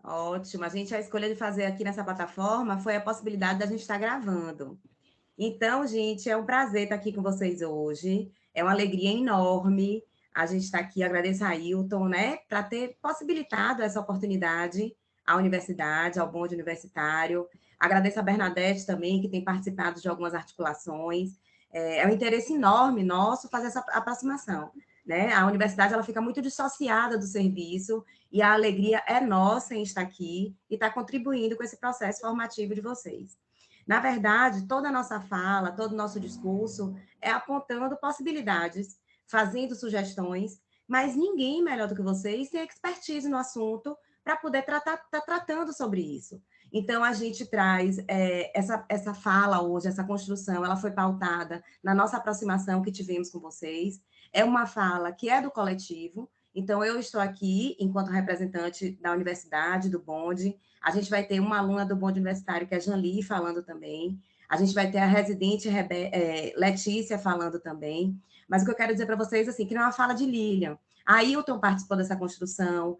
Ótimo. A escolha de fazer aqui nessa plataforma foi a possibilidade da gente estar gravando. Então, gente, é um prazer estar aqui com vocês hoje. É uma alegria enorme a gente estar aqui. Agradeço a Ailton, né, para ter possibilitado essa oportunidade à universidade, ao bonde universitário. Agradeço a Bernadette também, que tem participado de algumas articulações. É um interesse enorme nosso fazer essa aproximação, né? A universidade ela fica muito dissociada do serviço e a alegria é nossa em estar aqui e estar contribuindo com esse processo formativo de vocês. Na verdade, toda a nossa fala, todo o nosso discurso é apontando possibilidades, fazendo sugestões, mas ninguém melhor do que vocês tem expertise no assunto para poder estar tratando sobre isso. Então, a gente traz essa fala hoje, essa construção, ela foi pautada na nossa aproximação que tivemos com vocês. É uma fala que é do coletivo, então eu estou aqui enquanto representante da universidade, do bonde. A gente vai ter uma aluna do bonde universitário, que é a Janli, falando também. A gente vai ter a residente Letícia falando também. Mas o que eu quero dizer para vocês, assim, que não é uma fala de Lilian. A Ailton participou dessa construção,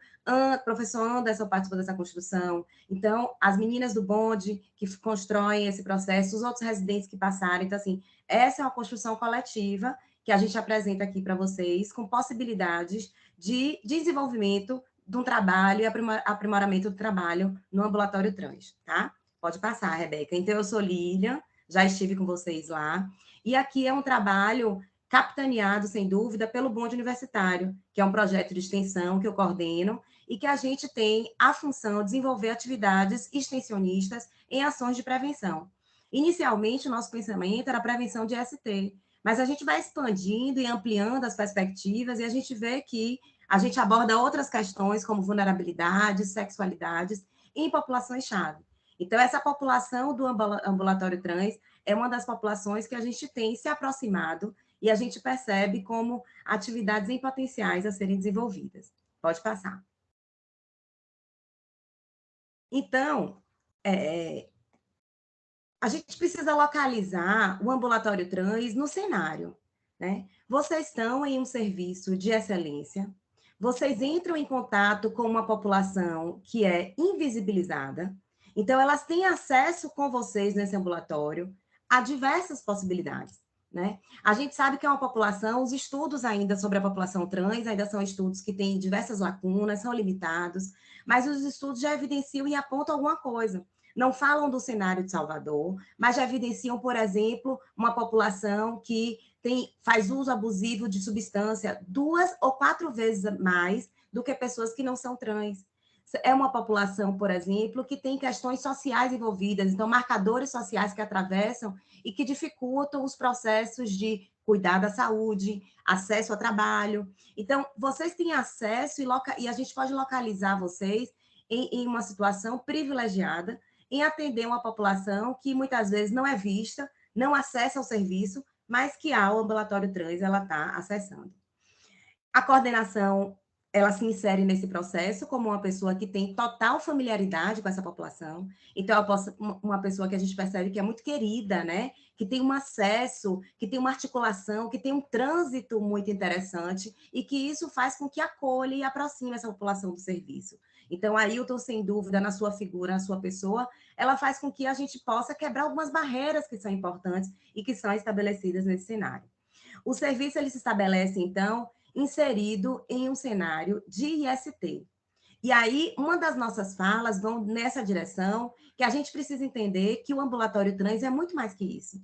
professor Anderson participou dessa construção. Então, as meninas do bonde que constroem esse processo, os outros residentes que passaram. Então, assim, essa é uma construção coletiva que a gente apresenta aqui para vocês, com possibilidades de desenvolvimento de um trabalho e aprimoramento do trabalho no ambulatório trans, tá? Pode passar, Rebeca. Então, eu sou Lilian, já estive com vocês lá, e aqui é um trabalho capitaneado, sem dúvida, pelo Bonde Universitário, que é um projeto de extensão que eu coordeno e que a gente tem a função de desenvolver atividades extensionistas em ações de prevenção. Inicialmente, o nosso pensamento era a prevenção de ST, mas a gente vai expandindo e ampliando as perspectivas e a gente vê que a gente aborda outras questões como vulnerabilidades, sexualidades em populações-chave. Então, essa população do ambulatório trans é uma das populações que a gente tem se aproximado e a gente percebe como atividades em potenciais a serem desenvolvidas. Pode passar. Então, a gente precisa localizar o ambulatório trans no cenário, né? Vocês estão em um serviço de excelência, vocês entram em contato com uma população que é invisibilizada, então elas têm acesso com vocês nesse ambulatório a diversas possibilidades, né? A gente sabe que é uma população, os estudos ainda sobre a população trans ainda são estudos que têm diversas lacunas, são limitados, mas os estudos já evidenciam e apontam alguma coisa. Não falam do cenário de Salvador, mas já evidenciam, por exemplo, uma população que faz uso abusivo de substância 2 ou 4 vezes mais do que pessoas que não são trans. É uma população, por exemplo, que tem questões sociais envolvidas, então marcadores sociais que atravessam e que dificultam os processos de cuidar da saúde, acesso ao trabalho. Então, vocês têm acesso e a gente pode localizar vocês em uma situação privilegiada em atender uma população que muitas vezes não é vista, não acessa o serviço, mas que ao ambulatório trans ela está acessando. A coordenação, ela se insere nesse processo como uma pessoa que tem total familiaridade com essa população. Então, uma pessoa que a gente percebe que é muito querida, né? Que tem um acesso, que tem uma articulação, que tem um trânsito muito interessante e que isso faz com que acolha e aproxime essa população do serviço. Então, a Ailton, sem dúvida, na sua figura, na sua pessoa, ela faz com que a gente possa quebrar algumas barreiras que são importantes e que são estabelecidas nesse cenário. O serviço ele se estabelece, então, inserido em um cenário de IST. E aí, uma das nossas falas vão nessa direção, que a gente precisa entender que o ambulatório trans é muito mais que isso.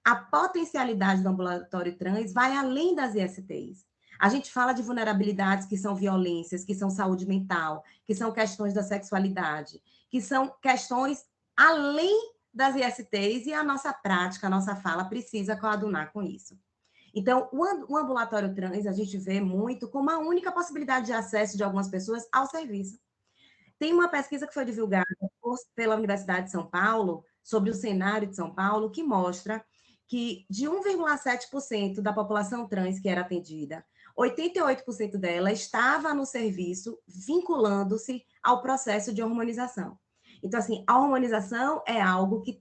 A potencialidade do ambulatório trans vai além das ISTs. A gente fala de vulnerabilidades que são violências, que são saúde mental, que são questões da sexualidade, que são questões além das ISTs e a nossa prática, a nossa fala precisa coadunar com isso. Então, o ambulatório trans, a gente vê muito como a única possibilidade de acesso de algumas pessoas ao serviço. Tem uma pesquisa que foi divulgada pela Universidade de São Paulo, sobre o cenário de São Paulo, que mostra que de 1,7% da população trans que era atendida, 88% dela estava no serviço vinculando-se ao processo de hormonização. Então, assim, a hormonização é algo que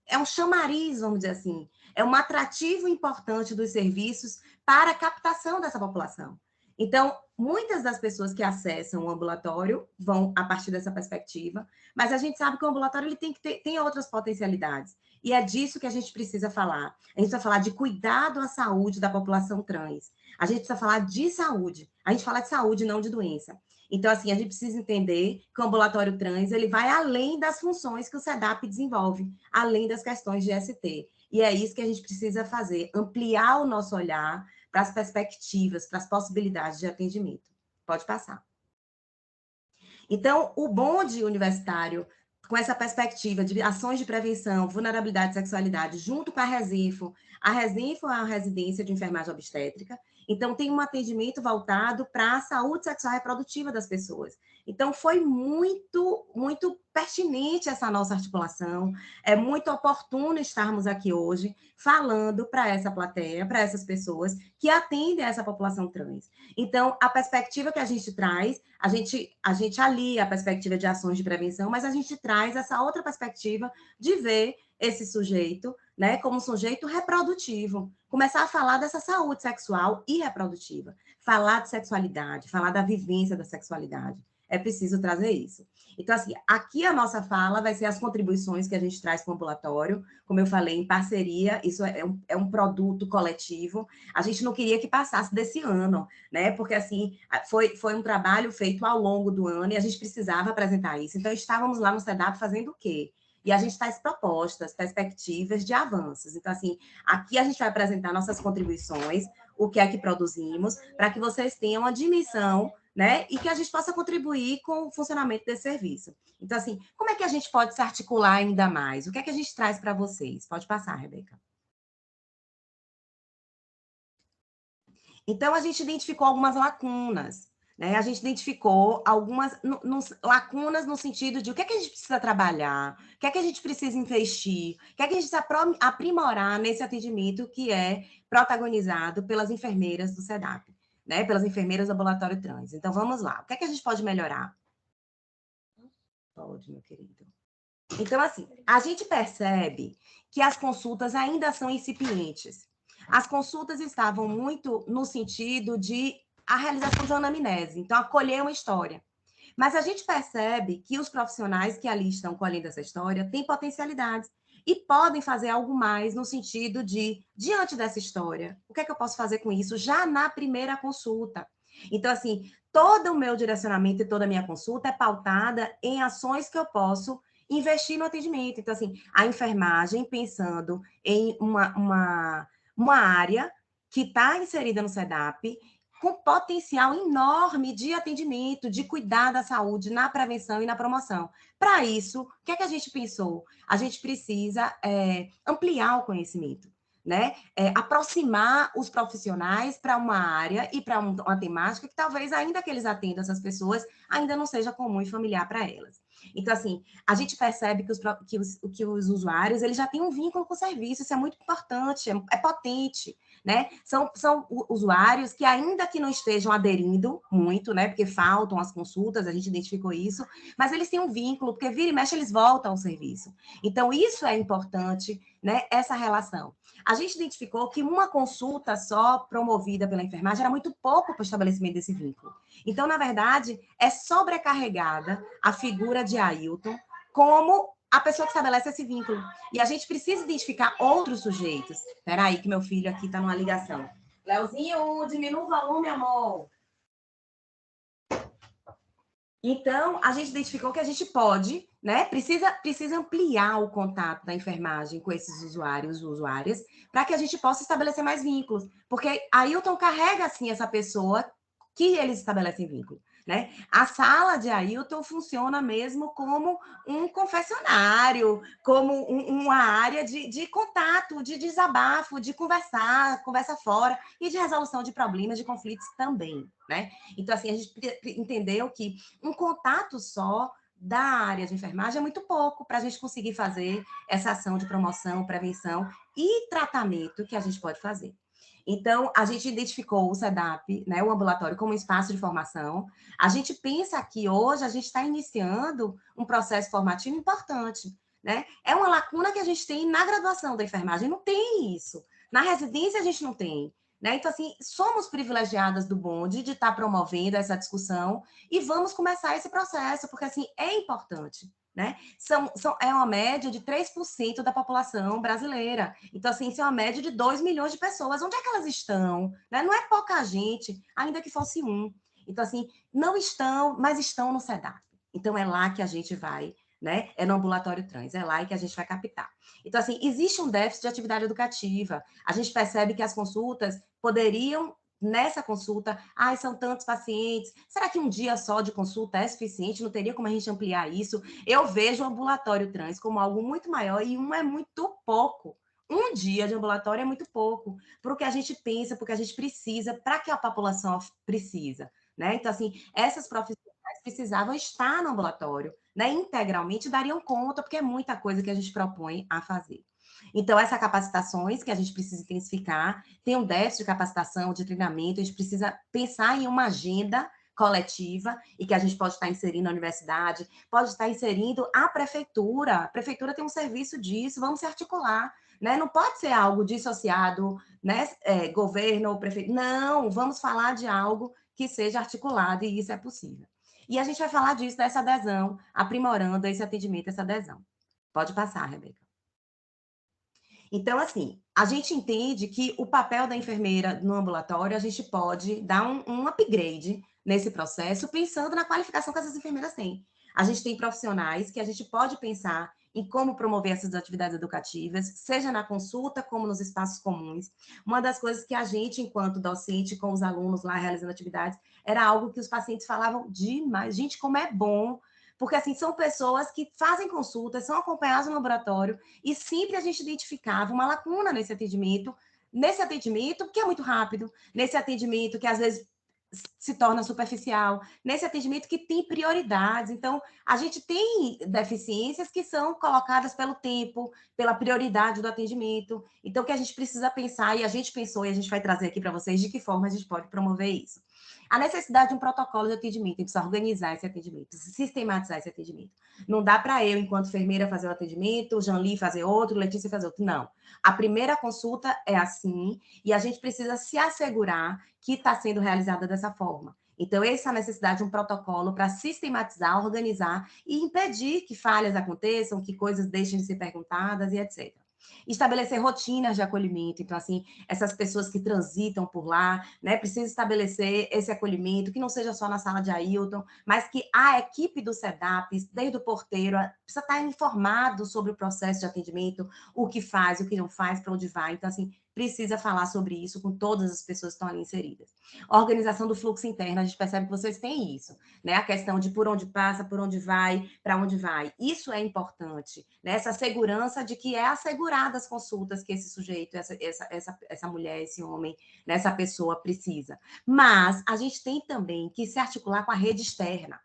é um chamariz, vamos dizer assim, é um atrativo importante dos serviços para a captação dessa população. Então, muitas das pessoas que acessam o ambulatório vão a partir dessa perspectiva, mas a gente sabe que o ambulatório ele tem outras potencialidades. E é disso que a gente precisa falar. A gente precisa falar de cuidado à saúde da população trans. A gente precisa falar de saúde. A gente fala de saúde, não de doença. Então, assim, a gente precisa entender que o ambulatório trans ele vai além das funções que o SEDAP desenvolve, além das questões de ST. E é isso que a gente precisa fazer, ampliar o nosso olhar para as perspectivas, para as possibilidades de atendimento. Pode passar. Então, o bonde universitário, com essa perspectiva de ações de prevenção, vulnerabilidade e sexualidade, junto com a Resinfo é a residência de enfermagem obstétrica, então tem um atendimento voltado para a saúde sexual e reprodutiva das pessoas. Então, foi muito pertinente essa nossa articulação, é muito oportuno estarmos aqui hoje falando para essa plateia, para essas pessoas que atendem a essa população trans. Então, a perspectiva que a gente traz, a gente alia a perspectiva de ações de prevenção, mas a gente traz essa outra perspectiva de ver esse sujeito, né, como um sujeito reprodutivo. Começar a falar dessa saúde sexual e reprodutiva. Falar de sexualidade, falar da vivência da sexualidade. É preciso trazer isso. Então, assim, aqui a nossa fala vai ser as contribuições que a gente traz para o ambulatório, como eu falei, em parceria, isso é um produto coletivo. A gente não queria que passasse desse ano, né? Porque, assim, foi um trabalho feito ao longo do ano e a gente precisava apresentar isso. Então, estávamos lá no SEDAP fazendo o quê? E a gente traz propostas, perspectivas de avanços. Então, assim, aqui a gente vai apresentar nossas contribuições, o que é que produzimos, para que vocês tenham a dimensão, né? E que a gente possa contribuir com o funcionamento desse serviço. Então, assim, como é que a gente pode se articular ainda mais? O que é que a gente traz para vocês? Pode passar, Rebeca. Então, a gente identificou algumas lacunas, né? A gente identificou algumas lacunas no sentido de o que é que a gente precisa trabalhar, o que é que a gente precisa investir, o que é que a gente precisa aprimorar nesse atendimento que é protagonizado pelas enfermeiras do SEDAP, né? Pelas enfermeiras do ambulatório trans. Então, vamos lá. O que é que a gente pode melhorar? Pode, meu querido. Então, assim, a gente percebe que as consultas ainda são incipientes. As consultas estavam muito no sentido de a realização de uma anamnese, então acolher uma história. Mas a gente percebe que os profissionais que ali estão colhendo essa história têm potencialidades e podem fazer algo mais no sentido de, diante dessa história, o que é que eu posso fazer com isso já na primeira consulta? Então, assim, todo o meu direcionamento e toda a minha consulta é pautada em ações que eu posso investir no atendimento. Então, assim, a enfermagem pensando em uma área que está inserida no SEDAP com potencial enorme de atendimento, de cuidar da saúde na prevenção e na promoção. Para isso, o que é que a gente pensou? A gente precisa ampliar o conhecimento, né? Aproximar os profissionais para uma área e para uma temática que talvez, ainda que eles atendam essas pessoas, ainda não seja comum e familiar para elas. Então, assim, a gente percebe que os usuários eles já têm um vínculo com o serviço, isso é muito importante, é potente, né? São usuários que, ainda que não estejam aderindo muito, né? Porque faltam as consultas, a gente identificou isso, mas eles têm um vínculo, porque vira e mexe, eles voltam ao serviço. Então, isso é importante, né? Essa relação. A gente identificou que uma consulta só promovida pela enfermagem era muito pouco para o estabelecimento desse vínculo. Então, na verdade, é sobrecarregada a figura de Ailton como a pessoa que estabelece esse vínculo. E a gente precisa identificar outros sujeitos. Espera aí que meu filho aqui está numa ligação. Leozinho, diminua o volume, amor. Então, a gente identificou que a gente pode, né? Precisa ampliar o contato da enfermagem com esses usuários, usuárias, para que a gente possa estabelecer mais vínculos. Porque Ailton carrega, assim, essa pessoa que eles estabelecem vínculo, né? A sala de Ailton funciona mesmo como um confessionário, como uma área de contato, de desabafo, de conversa fora e de resolução de problemas, de conflitos também, né? Então, assim, a gente entendeu que um contato só da área de enfermagem é muito pouco para a gente conseguir fazer essa ação de promoção, prevenção e tratamento que a gente pode fazer. Então, a gente identificou o SEDAP, né, o ambulatório, como um espaço de formação. A gente pensa que hoje a gente está iniciando um processo formativo importante, né? É uma lacuna que a gente tem na graduação da enfermagem, não tem isso. Na residência a gente não tem. né? Então, assim, somos privilegiadas do bonde de estar promovendo essa discussão e vamos começar esse processo, porque, assim, é importante, né? É uma média de 3% da população brasileira. Então, assim, isso é uma média de 2 milhões de pessoas. Onde é que elas estão? Né? Não é pouca gente, ainda que fosse um. Então, assim, não estão, mas estão no SEDAP. Então, é lá que a gente vai, né? É no ambulatório trans, é lá que a gente vai captar. Então, assim, existe um déficit de atividade educativa. A gente percebe que as consultas poderiam, nessa consulta, são tantos pacientes, será que um dia só de consulta é suficiente? Não teria como a gente ampliar isso? Eu vejo o ambulatório trans como algo muito maior e um é muito pouco. Um dia de ambulatório é muito pouco, para o que a gente pensa, porque a gente precisa, para que a população precisa, né? Então, assim, essas profissionais precisavam estar no ambulatório, né? Integralmente dariam conta, porque é muita coisa que a gente propõe a fazer. Então, essas capacitações que a gente precisa intensificar, tem um déficit de capacitação, de treinamento, a gente precisa pensar em uma agenda coletiva e que a gente pode estar inserindo a universidade, pode estar inserindo a prefeitura tem um serviço disso, vamos se articular, né? Não pode ser algo dissociado, né? Governo ou prefeito, não, vamos falar de algo que seja articulado e isso é possível. E a gente vai falar disso, dessa adesão, aprimorando esse atendimento, essa adesão. Pode passar, Rebeca. Então, assim, a gente entende que o papel da enfermeira no ambulatório, a gente pode dar um upgrade nesse processo, pensando na qualificação que essas enfermeiras têm. A gente tem profissionais que a gente pode pensar em como promover essas atividades educativas, seja na consulta, como nos espaços comuns. Uma das coisas que a gente, enquanto docente, com os alunos lá realizando atividades, era algo que os pacientes falavam demais. Gente, como é bom porque, assim, são pessoas que fazem consultas, são acompanhadas no laboratório, e sempre a gente identificava uma lacuna nesse atendimento que é muito rápido, nesse atendimento que às vezes se torna superficial, nesse atendimento que tem prioridades. Então, a gente tem deficiências que são colocadas pelo tempo, pela prioridade do atendimento. Então, o que a gente precisa pensar, e a gente pensou, e a gente vai trazer aqui para vocês de que forma a gente pode promover isso. A necessidade de um protocolo de atendimento, a gente precisa organizar esse atendimento, sistematizar esse atendimento. Não dá para eu, enquanto enfermeira, fazer o atendimento, Janli fazer outro, Letícia fazer outro. Não. A primeira consulta é assim, e a gente precisa se assegurar que está sendo realizada dessa forma. Então, essa é a necessidade de um protocolo para sistematizar, organizar e impedir que falhas aconteçam, que coisas deixem de ser perguntadas e etc. Estabelecer rotinas de acolhimento. Então, assim, essas pessoas que transitam por lá, né, precisam estabelecer esse acolhimento, que não seja só na sala de Ailton, mas que a equipe do SEDAP, desde o porteiro, precisa estar informado sobre o processo de atendimento, o que faz, o que não faz, para onde vai. Então, assim, precisa falar sobre isso com todas as pessoas que estão ali inseridas. A organização do fluxo interno, a gente percebe que vocês têm isso, né? A questão de por onde passa, por onde vai, para onde vai. Isso é importante, né? Essa segurança de que é assegurada as consultas que esse sujeito, essa mulher, esse homem, né? Essa pessoa precisa. Mas a gente tem também que se articular com a rede externa.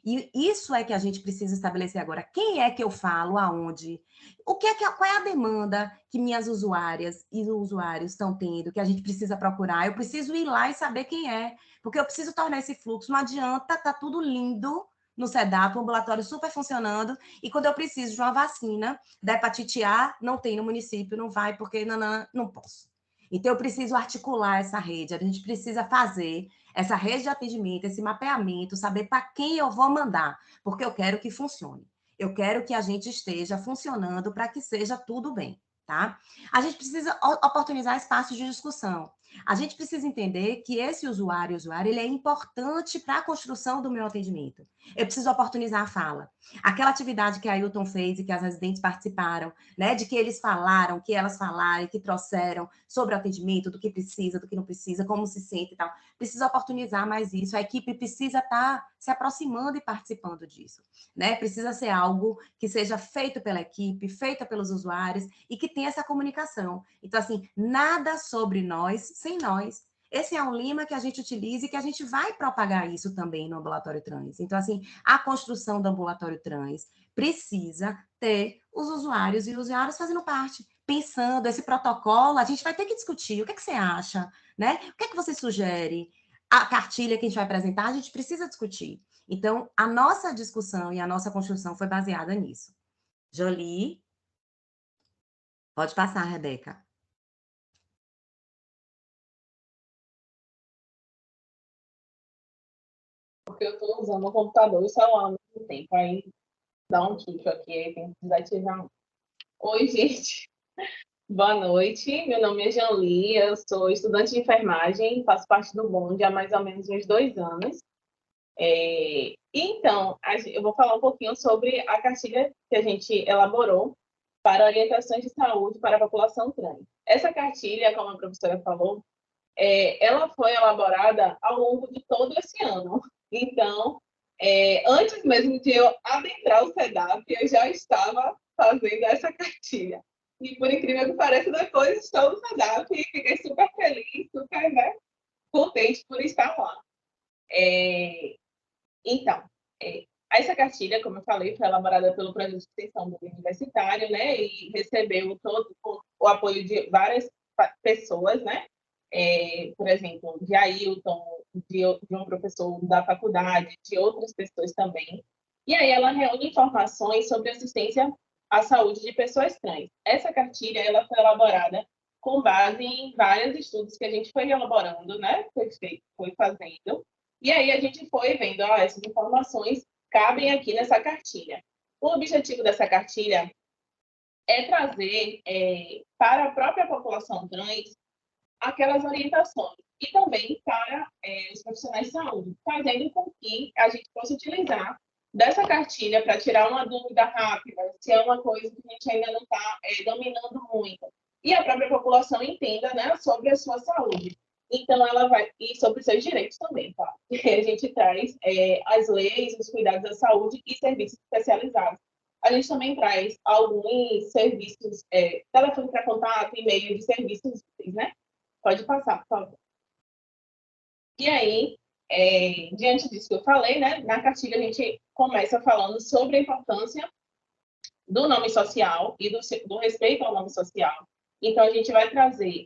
E isso é que a gente precisa estabelecer agora. Quem é que eu falo, aonde? Qual é a demanda que minhas usuárias e usuários estão tendo, que a gente precisa procurar? Eu preciso ir lá e saber quem é, porque eu preciso tornar esse fluxo. Não adianta, tá tudo lindo no SEDAP, o ambulatório super funcionando, e quando eu preciso de uma vacina da hepatite A, não tem no município, não vai, porque não posso. Então, eu preciso articular essa rede, a gente precisa fazer essa rede de atendimento, esse mapeamento, saber para quem eu vou mandar, porque eu quero que funcione. Eu quero que a gente esteja funcionando para que seja tudo bem, tá? A gente precisa oportunizar espaços de discussão. A gente precisa entender que esse usuário, ele é importante para a construção do meu atendimento. Eu preciso oportunizar a fala. Aquela atividade que a Ailton fez e que as residentes participaram, né, de que eles falaram, que elas falaram, que trouxeram sobre o atendimento, do que precisa, do que não precisa, como se sente e tal. Precisa oportunizar mais isso. A equipe precisa estar se aproximando e participando disso, né? Precisa ser algo que seja feito pela equipe, feita pelos usuários e que tenha essa comunicação. Então, assim, nada sobre nós sem nós. Esse é um lema que a gente utiliza e que a gente vai propagar isso também no ambulatório trans. Então, assim, a construção do ambulatório trans precisa ter os usuários e usuários fazendo parte, pensando esse protocolo, a gente vai ter que discutir. O que, é que você acha? Né? O que é que você sugere? A cartilha que a gente vai apresentar, a gente precisa discutir. Então, a nossa discussão e a nossa construção foi baseada nisso. Jolie, pode passar, Rebeca. porque eu estou usando o computador e o celular ao mesmo tempo. Aí dá um tilt aqui, aí tem que desativar. Oi, gente. Boa noite. Meu nome é Janli, eu sou estudante de enfermagem, faço parte do bonde há mais ou menos uns 2 anos. Então, eu vou falar um pouquinho sobre a cartilha que a gente elaborou para orientações de saúde para a população trans. Essa cartilha, como a professora falou, ela foi elaborada ao longo de todo esse ano. Então, antes mesmo de eu adentrar o SEDAP, eu já estava fazendo essa cartilha. E, por incrível que pareça, depois estou no SEDAP e fiquei super feliz, super, né, contente por estar lá. Então, essa cartilha, como eu falei, foi elaborada pelo projeto de extensão do universitário, né, e recebeu todo o apoio de várias pessoas, né, por exemplo, de Ailton, de um professor da faculdade, de outras pessoas também. E aí ela reúne informações sobre assistência à saúde de pessoas trans. Essa cartilha ela foi elaborada com base em vários estudos que a gente foi elaborando, né, foi fazendo. E aí a gente foi vendo, essas informações cabem aqui nessa cartilha. O objetivo dessa cartilha é trazer para a própria população trans aquelas orientações e também para os profissionais de saúde, fazendo com que a gente possa utilizar dessa cartilha para tirar uma dúvida rápida, se é uma coisa que a gente ainda não está dominando muito, e a própria população entenda, né, sobre a sua saúde. Então, ela vai... E sobre os seus direitos também, tá? A gente traz as leis, os cuidados da saúde e serviços especializados. A gente também traz alguns serviços, telefone para contato, e-mail de serviços úteis, né? Pode passar, por favor. E aí, diante disso que eu falei, né, na cartilha a gente começa falando sobre a importância do nome social e do respeito ao nome social. Então, a gente vai trazer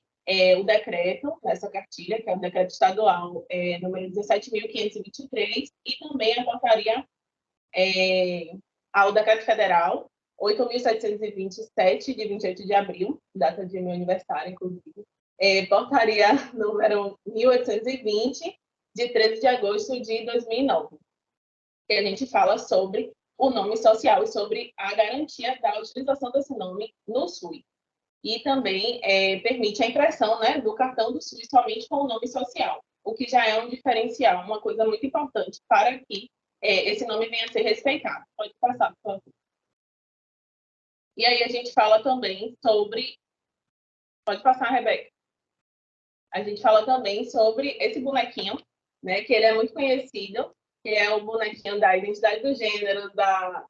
o decreto nessa cartilha, que é o decreto estadual número 17.523, e também a portaria ao decreto federal 8.727, de 28 de abril, data de meu aniversário, inclusive. Portaria número 1820, de 13 de agosto de 2009, que a gente fala sobre o nome social e sobre a garantia da utilização desse nome no SUS. E também permite a impressão, né, do cartão do SUS somente com o nome social, o que já é um diferencial, uma coisa muito importante para que esse nome venha a ser respeitado. Pode passar, por favor. E aí a gente fala também sobre... Pode passar, Rebeca. A gente fala também sobre esse bonequinho, né, que ele é muito conhecido, que é o bonequinho da identidade do gênero, da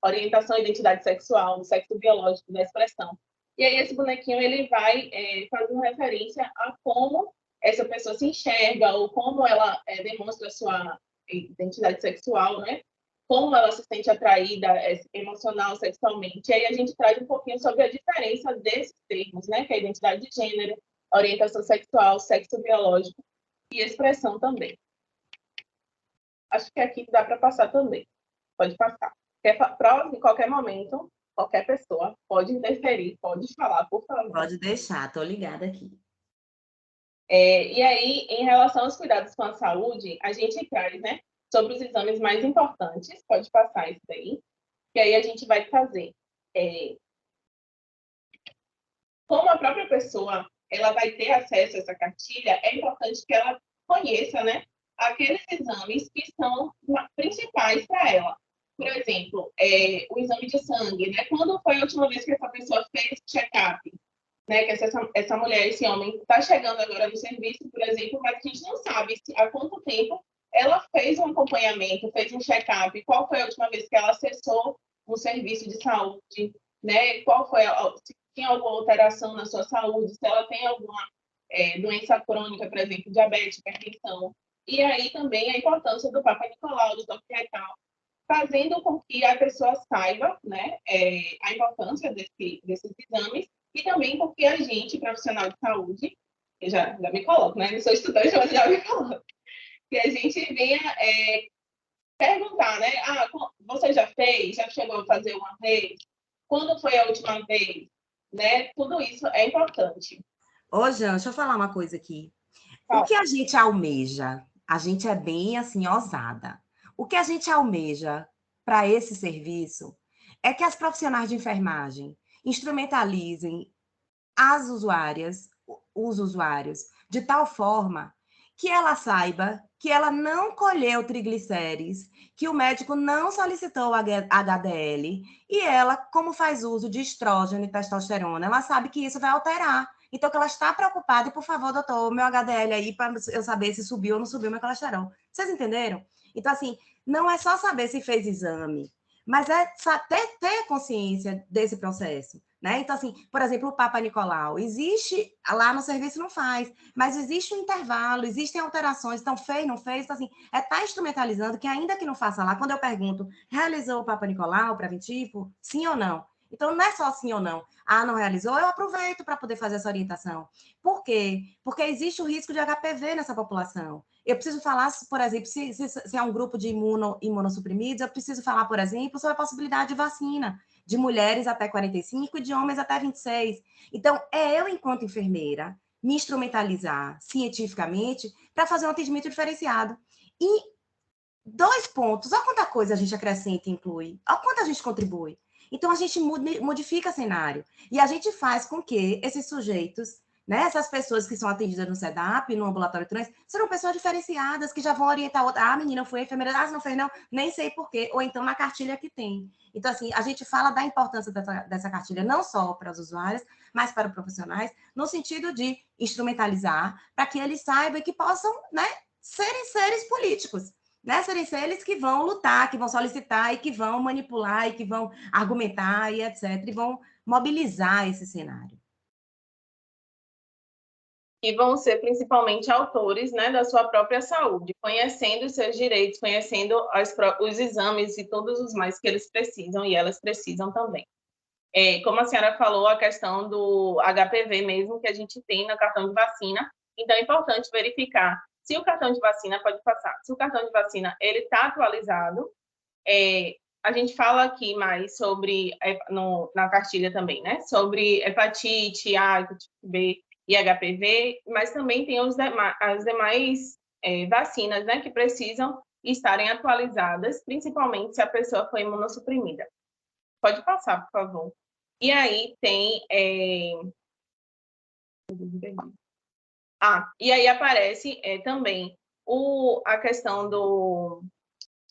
orientação e identidade sexual, do sexo biológico, da expressão. E aí esse bonequinho ele vai fazendo referência a como essa pessoa se enxerga ou como ela demonstra a sua identidade sexual, né? Como ela se sente atraída emocional, sexualmente. E aí a gente traz um pouquinho sobre a diferença desses termos, né? Que é a identidade de gênero, orientação sexual, sexo biológico e expressão também. Acho que aqui dá para passar também. Pode passar. Em qualquer momento, qualquer pessoa pode interferir, pode falar, por favor. Pode deixar, estou ligada aqui. E aí, em relação aos cuidados com a saúde, a gente traz, né, sobre os exames mais importantes, pode passar isso daí, que aí a gente vai fazer. Como a própria pessoa ela vai ter acesso a essa cartilha, é importante que ela conheça, né, aqueles exames que são principais para ela. Por exemplo, o exame de sangue, né? Quando foi a última vez que essa pessoa fez check-up? Né? Que essa mulher, esse homem, está chegando agora no serviço, por exemplo, mas a gente não sabe há quanto tempo ela fez um acompanhamento, fez um check-up, qual foi a última vez que ela acessou um serviço de saúde, né? Se tinha alguma alteração na sua saúde, se ela tem alguma doença crônica, por exemplo, diabetes, hipertensão. E aí também a importância do Papa Nicolau, do toque retal, fazendo com que a pessoa saiba, né, a importância desses exames e também porque a gente, profissional de saúde, eu já me coloco, né, não sou estudante, mas já me coloco, que a gente venha perguntar, né, você já fez? Já chegou a fazer uma vez? Quando foi a última vez? Né? Tudo isso é importante. Ô, Jean, deixa eu falar uma coisa aqui. O que a gente almeja A gente é bem, assim, ousada. O que a gente almeja para esse serviço é que as profissionais de enfermagem instrumentalizem as usuárias, os usuários, de tal forma que ela saiba que ela não colheu triglicérides, que o médico não solicitou o HDL, e ela, como faz uso de estrógeno e testosterona, ela sabe que isso vai alterar. Então, que ela está preocupada, e por favor, doutor, meu HDL aí, para eu saber se subiu ou não subiu meu colesterol. Vocês entenderam? Então, assim, não é só saber se fez exame, mas é ter consciência desse processo. Né? Então, assim, por exemplo, o Papa Nicolau, existe, lá no serviço não faz, mas existe um intervalo, existem alterações, então fez, não fez, então, assim, tá instrumentalizando que ainda que não faça lá, quando eu pergunto, realizou o Papa Nicolau preventivo? Sim ou não? Então, não é só sim ou não. Ah, não realizou? Eu aproveito para poder fazer essa orientação. Por quê? Porque existe o risco de HPV nessa população. Eu preciso falar, por exemplo, se é um grupo de imunossuprimidos, eu preciso falar, por exemplo, sobre a possibilidade de vacina de mulheres até 45 e de homens até 26. Então, é eu, enquanto enfermeira, me instrumentalizar cientificamente para fazer um atendimento diferenciado. E 2 pontos, olha quanta coisa a gente acrescenta e inclui, olha quanto a gente contribui. Então, a gente modifica cenário e a gente faz com que esses sujeitos, né, essas pessoas que são atendidas no SEDAP, no ambulatório trans, serão pessoas diferenciadas que já vão orientar outra. Ah, menina, foi enfermeira, ah, não fez não, nem sei por quê, ou então na cartilha que tem. Então, assim, a gente fala da importância dessa cartilha não só para os usuários, mas para os profissionais, no sentido de instrumentalizar para que eles saibam que possam, né, serem seres políticos, né? Serem eles que vão lutar, que vão solicitar e que vão manipular e que vão argumentar e etc. E vão mobilizar esse cenário. E vão ser principalmente autores, né, da sua própria saúde, conhecendo os seus direitos, conhecendo os exames e todos os mais que eles precisam e elas precisam também. Como a senhora falou, a questão do HPV mesmo, que a gente tem no cartão de vacina, então é importante verificar se o cartão de vacina pode passar. Se o cartão de vacina ele está atualizado, a gente fala aqui mais sobre, na cartilha também, né? Sobre hepatite A, hepatite B e HPV, mas também tem as demais vacinas, né? Que precisam estarem atualizadas, principalmente se a pessoa foi imunossuprimida. Pode passar, por favor. E aí tem... e aí aparece também a questão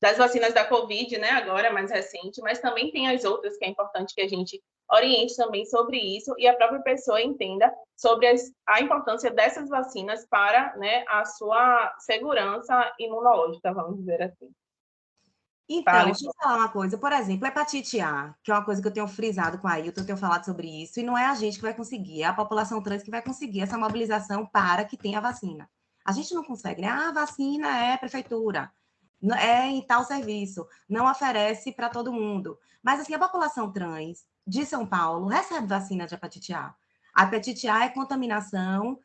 das vacinas da Covid, né, agora mais recente, mas também tem as outras que é importante que a gente oriente também sobre isso e a própria pessoa entenda sobre a importância dessas vacinas para, né, a sua segurança imunológica, vamos dizer assim. Então, deixa eu falar uma coisa. Por exemplo, hepatite A, que é uma coisa que eu tenho frisado com a Ailton, eu tenho falado sobre isso, e não é a gente que vai conseguir, é a população trans que vai conseguir essa mobilização para que tenha vacina. A gente não consegue, né? Ah, a vacina é prefeitura, é em tal serviço, não oferece para todo mundo. Mas, assim, a população trans de São Paulo recebe vacina de hepatite A. A hepatite A é contaminação,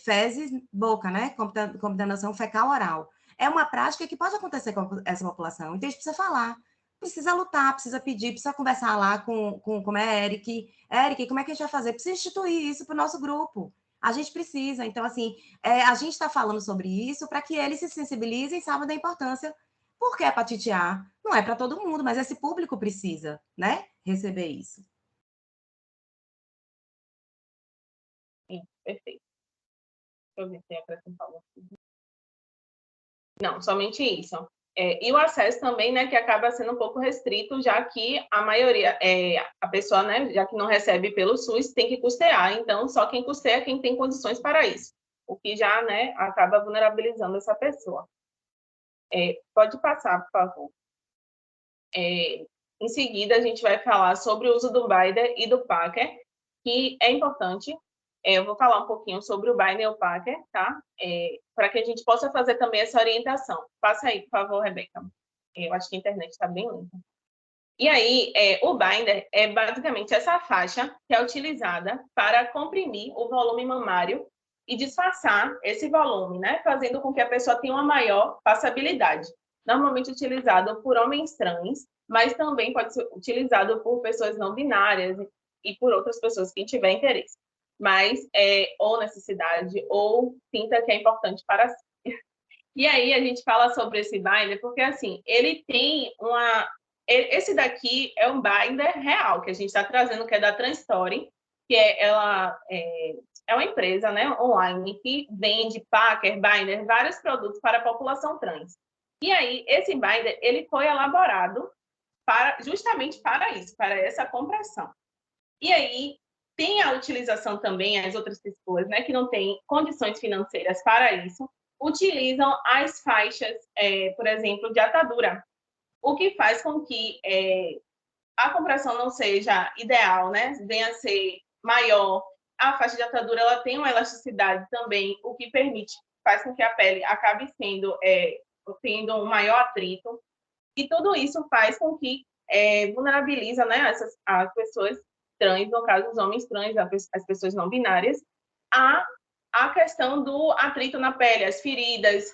fezes, boca, né? Contaminação fecal oral. É uma prática que pode acontecer com essa população. Então, a gente precisa falar, precisa lutar, precisa pedir, precisa conversar lá com a Eric. Eric, como é que a gente vai fazer? Precisa instituir isso para o nosso grupo. A gente precisa. Então, assim, a gente está falando sobre isso para que eles se sensibilizem e saibam da importância. Porque a hepatite A não é para todo mundo, mas esse público precisa, né, receber isso. Sim, perfeito. Deixa eu ver se tem acrescentar alguma coisa. Não, somente isso. E o acesso também, né, que acaba sendo um pouco restrito, já que a maioria, a pessoa, né, já que não recebe pelo SUS, tem que custear. Então, só quem custeia é quem tem condições para isso, o que já, né, acaba vulnerabilizando essa pessoa. Pode passar, por favor. Em seguida, a gente vai falar sobre o uso do Binder e do Packer, que é importante. Eu vou falar um pouquinho sobre o Binder e o Packer, tá? Para que a gente possa fazer também essa orientação. Passa aí, por favor, Rebeca. Eu acho que a internet está bem lenta. E aí, o Binder é basicamente essa faixa que é utilizada para comprimir o volume mamário e disfarçar esse volume, né? Fazendo com que a pessoa tenha uma maior passabilidade. Normalmente utilizado por homens trans, mas também pode ser utilizado por pessoas não binárias e por outras pessoas que tiver interesse. Mas ou necessidade ou tinta que é importante para si. E aí a gente fala sobre esse binder porque, assim, ele tem uma... Esse daqui é um binder real, que a gente está trazendo, que é da Transtory, que ela é uma empresa, né, online que vende packer, binder, vários produtos para a população trans. E aí, esse binder, ele foi elaborado justamente para isso, para essa compressão. E aí, tem a utilização também, as outras pessoas, né, que não têm condições financeiras para isso, utilizam as faixas, por exemplo, de atadura, o que faz com que a compressão não seja ideal, né, venha a ser maior. A faixa de atadura ela tem uma elasticidade também, o que faz com que a pele acabe tendo um maior atrito, e tudo isso faz com que vulnerabiliza, né, as pessoas trans, no caso, os homens trans, as pessoas não binárias, a questão do atrito na pele, as feridas,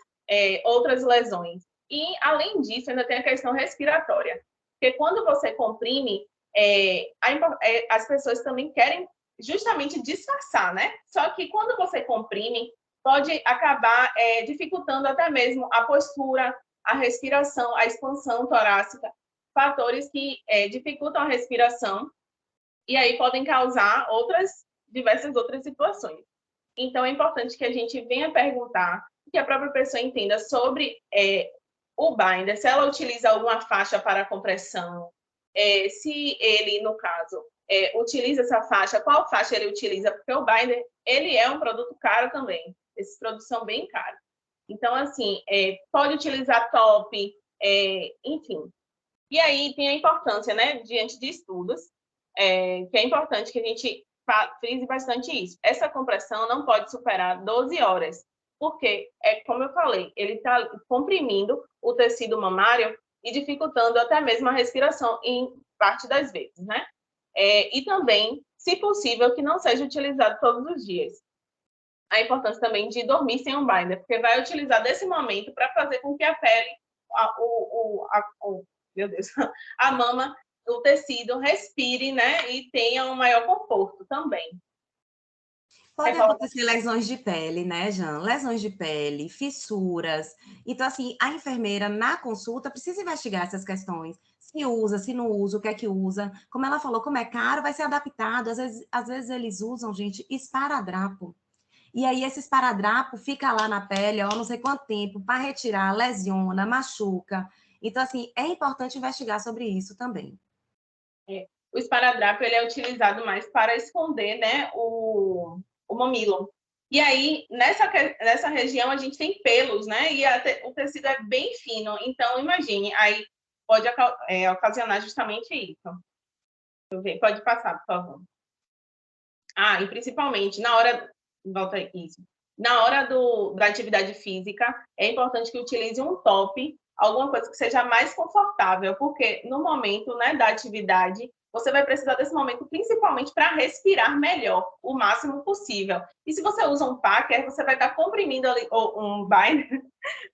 outras lesões. E, além disso, ainda tem a questão respiratória, porque quando você comprime, as pessoas também querem justamente disfarçar, né? Só que quando você comprime, pode acabar dificultando até mesmo a postura, a respiração, a expansão torácica, fatores que dificultam a respiração e aí podem causar diversas outras situações. Então, é importante que a gente venha perguntar, que a própria pessoa entenda sobre o binder, se ela utiliza alguma faixa para compressão, se ele, no caso, utiliza essa faixa, qual faixa ele utiliza, porque o binder, ele é um produto caro também, esses produtos são bem caros. Então, assim, pode utilizar top, enfim. E aí tem a importância, né, diante de estudos, que é importante que a gente frise bastante isso. Essa compressão não pode superar 12 horas, porque, como eu falei, ele está comprimindo o tecido mamário e dificultando até mesmo a respiração em parte das vezes, né? E também, se possível, que não seja utilizado todos os dias. A importância também de dormir sem um binder, porque vai utilizar desse momento para fazer com que a pele, meu Deus, a mama, o tecido respire, né, e tenha um maior conforto também. Pode acontecer lesões de pele, né, Jean? Lesões de pele, fissuras. Então, assim, a enfermeira na consulta precisa investigar essas questões. Se usa, se não usa, o que é que usa. Como ela falou, como é caro, vai ser adaptado. Às vezes eles usam, gente, esparadrapo. E aí esse esparadrapo fica lá na pele, ó, não sei quanto tempo, para retirar, lesiona, machuca. Então, assim, é importante investigar sobre isso também. O esparadrapo ele é utilizado mais para esconder, né, o mamilo. E aí, nessa região, a gente tem pelos, né? E o tecido é bem fino. Então, imagine, aí pode ocasionar justamente isso. Deixa eu ver, pode passar, por favor. E principalmente, na hora... Volta isso. Na hora da atividade física, é importante que utilize um top, alguma coisa que seja mais confortável, porque no momento, né, da atividade, você vai precisar desse momento principalmente para respirar melhor, o máximo possível. E se você usa um packer, você vai estar comprimindo ali, ou um binder,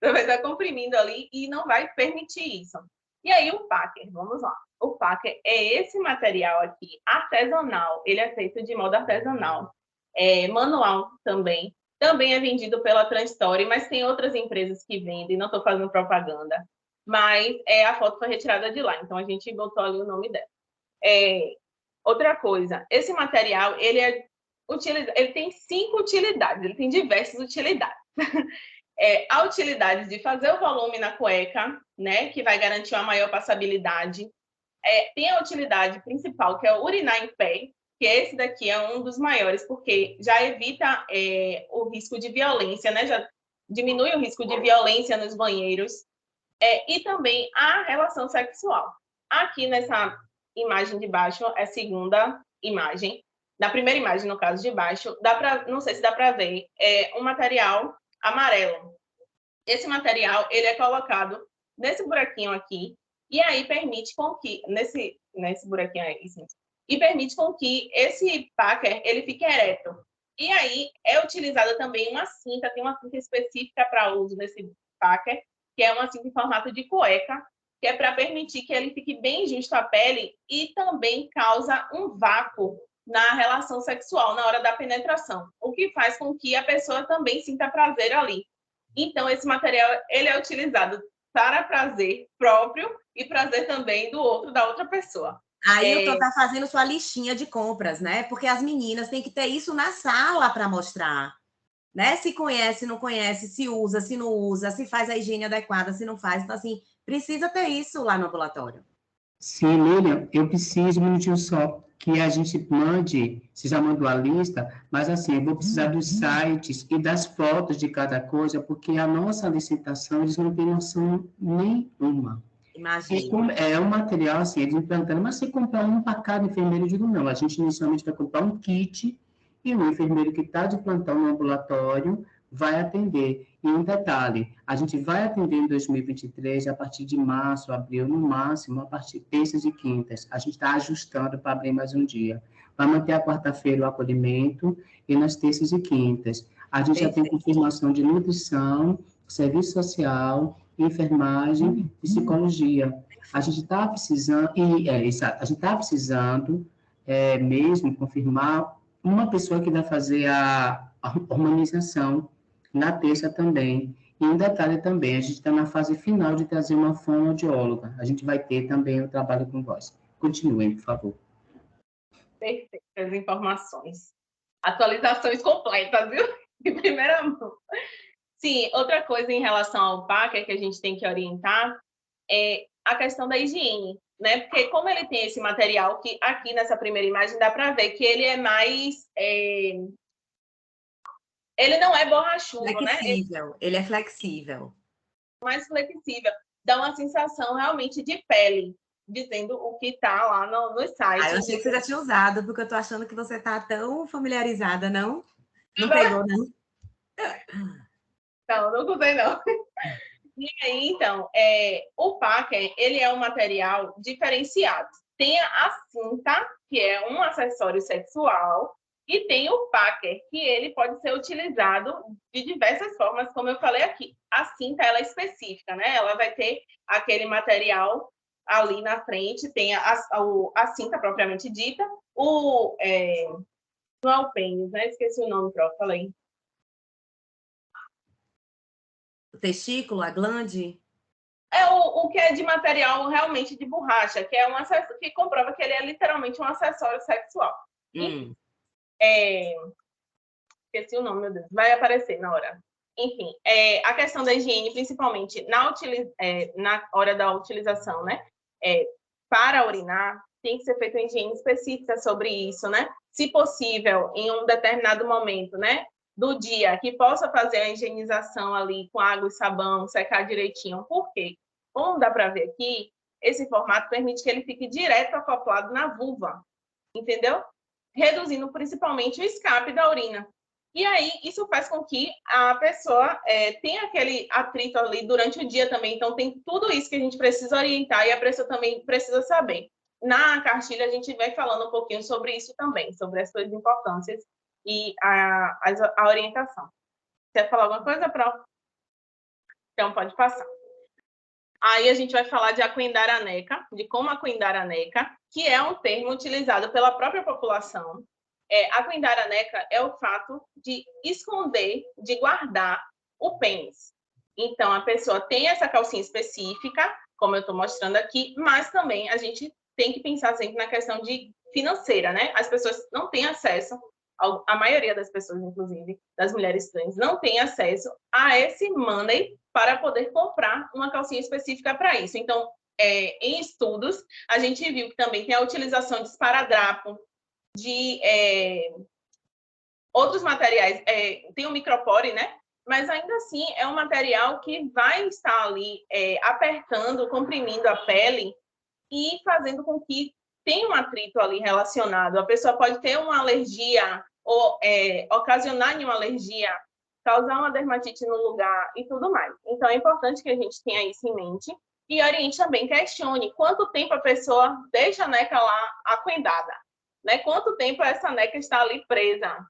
você vai estar comprimindo ali e não vai permitir isso. E aí o packer, vamos lá. O packer é esse material aqui, artesanal, ele é feito de modo artesanal, manual também. Também é vendido pela Transtory, mas tem outras empresas que vendem, não estou fazendo propaganda, mas a foto foi retirada de lá, então a gente botou ali o nome dela. Outra coisa, esse material, ele tem 5 utilidades, ele tem diversas utilidades. A utilidade de fazer o volume na cueca, né, que vai garantir uma maior passabilidade. Tem a utilidade principal, que é urinar em pé, que esse daqui é um dos maiores, porque já evita o risco de violência, né? Já diminui o risco de violência nos banheiros, e também a relação sexual. Aqui nessa imagem de baixo, é a segunda imagem, na primeira imagem, no caso de baixo, não sei se dá para ver, um material amarelo. Esse material, ele é colocado nesse buraquinho aqui, e aí permite com que, nesse buraquinho aí, e permite com que esse packer, ele fique ereto. E aí é utilizada também uma cinta, tem uma cinta específica para uso nesse packer, que é uma cinta em formato de cueca, que é para permitir que ele fique bem justo à pele e também causa um vácuo na relação sexual, na hora da penetração, o que faz com que a pessoa também sinta prazer ali. Então, esse material ele é utilizado para prazer próprio e prazer também do outro, da outra pessoa. Aí o Tô tá fazendo sua listinha de compras, né? Porque as meninas têm que ter isso na sala para mostrar, né? Se conhece, não conhece, se usa, se não usa, se faz a higiene adequada, se não faz. Então, assim, precisa ter isso lá no ambulatório. Sim, Lilian, eu preciso, um minutinho só, que a gente mande, você já mandou a lista, mas assim, eu vou precisar dos sites e das fotos de cada coisa, porque a nossa licitação, eles não têm noção nenhuma. Imagina. É um material, assim, eles implantando, mas se comprar um para cada enfermeiro, eu digo não, a gente inicialmente vai comprar um kit e o enfermeiro que está de plantão no ambulatório vai atender. E um detalhe, a gente vai atender em 2023, a partir de março, abril, no máximo, a partir de terças e quintas. A gente está ajustando para abrir mais um dia. Vai manter a quarta-feira o acolhimento e nas terças e quintas. A gente já tem confirmação de nutrição, serviço social, enfermagem, psicologia. A gente está precisando, exato, a gente está precisando mesmo confirmar uma pessoa que vai fazer a harmonização na terça também. E um detalhe também, a gente está na fase final de trazer uma fonoaudióloga. A gente vai ter também o trabalho com voz. Continuem, por favor. Perfeitas informações. Atualizações completas, viu? De primeira mão. Sim, outra coisa em relação ao PAC que a gente tem que orientar é a questão da higiene, né? Porque como ele tem esse material que aqui nessa primeira imagem dá para ver que ele é mais... Ele não é borrachudo, flexível, né? Ele é flexível. Mais flexível. Dá uma sensação realmente de pele, dizendo o que está lá no site. Eu achei que você já tinha usado, porque eu tô achando que você tá tão familiarizada, não? Não pegou, não? Não usei, não. E aí, então, o packer, ele é um material diferenciado. Tem a cinta, que é um acessório sexual, e tem o packer, que ele pode ser utilizado de diversas formas, como eu falei aqui. A cinta, ela é específica, né? Ela vai ter aquele material ali na frente, tem a cinta propriamente dita, não é o pênis, né? Esqueci o nome, próprio, falei. O testículo, a glande? É o que é de material realmente de borracha, que é um acessório que comprova que ele é literalmente um acessório sexual. Esqueci o nome, meu Deus, vai aparecer na hora. Enfim, a questão da higiene, principalmente na hora da utilização, né? Para urinar, tem que ser feita uma higiene específica sobre isso, né? Se possível, em um determinado momento, né? Do dia, que possa fazer a higienização ali com água e sabão, secar direitinho. Por quê? Como dá para ver aqui, esse formato permite que ele fique direto acoplado na vulva, entendeu? Reduzindo principalmente o escape da urina. E aí, isso faz com que a pessoa tenha aquele atrito ali durante o dia também. Então, tem tudo isso que a gente precisa orientar e a pessoa também precisa saber. Na cartilha, a gente vai falando um pouquinho sobre isso também, sobre as suas importâncias e a orientação. Quer falar alguma coisa, Pro? Então, pode passar. Aí a gente vai falar de aquendar a neca, de como aquendar a neca, que é um termo utilizado pela própria população. Aquendar a neca é o fato de esconder, de guardar o pênis. Então, a pessoa tem essa calcinha específica, como eu estou mostrando aqui, mas também a gente tem que pensar sempre na questão de financeira, né? As pessoas não têm acesso, a maioria das pessoas, inclusive, das mulheres trans, não tem acesso a esse money para poder comprar uma calcinha específica para isso. Então, em estudos, a gente viu que também tem a utilização de esparadrapo, de outros materiais, tem o micropore, né? Mas ainda assim é um material que vai estar ali apertando, comprimindo a pele e fazendo com que tenha um atrito ali relacionado. A pessoa pode ter uma alergia ou ocasionar uma alergia, causar uma dermatite no lugar e tudo mais. Então é importante que a gente tenha isso em mente e oriente também, questione quanto tempo a pessoa deixa a neca lá aquendada, né? Quanto tempo essa neca está ali presa?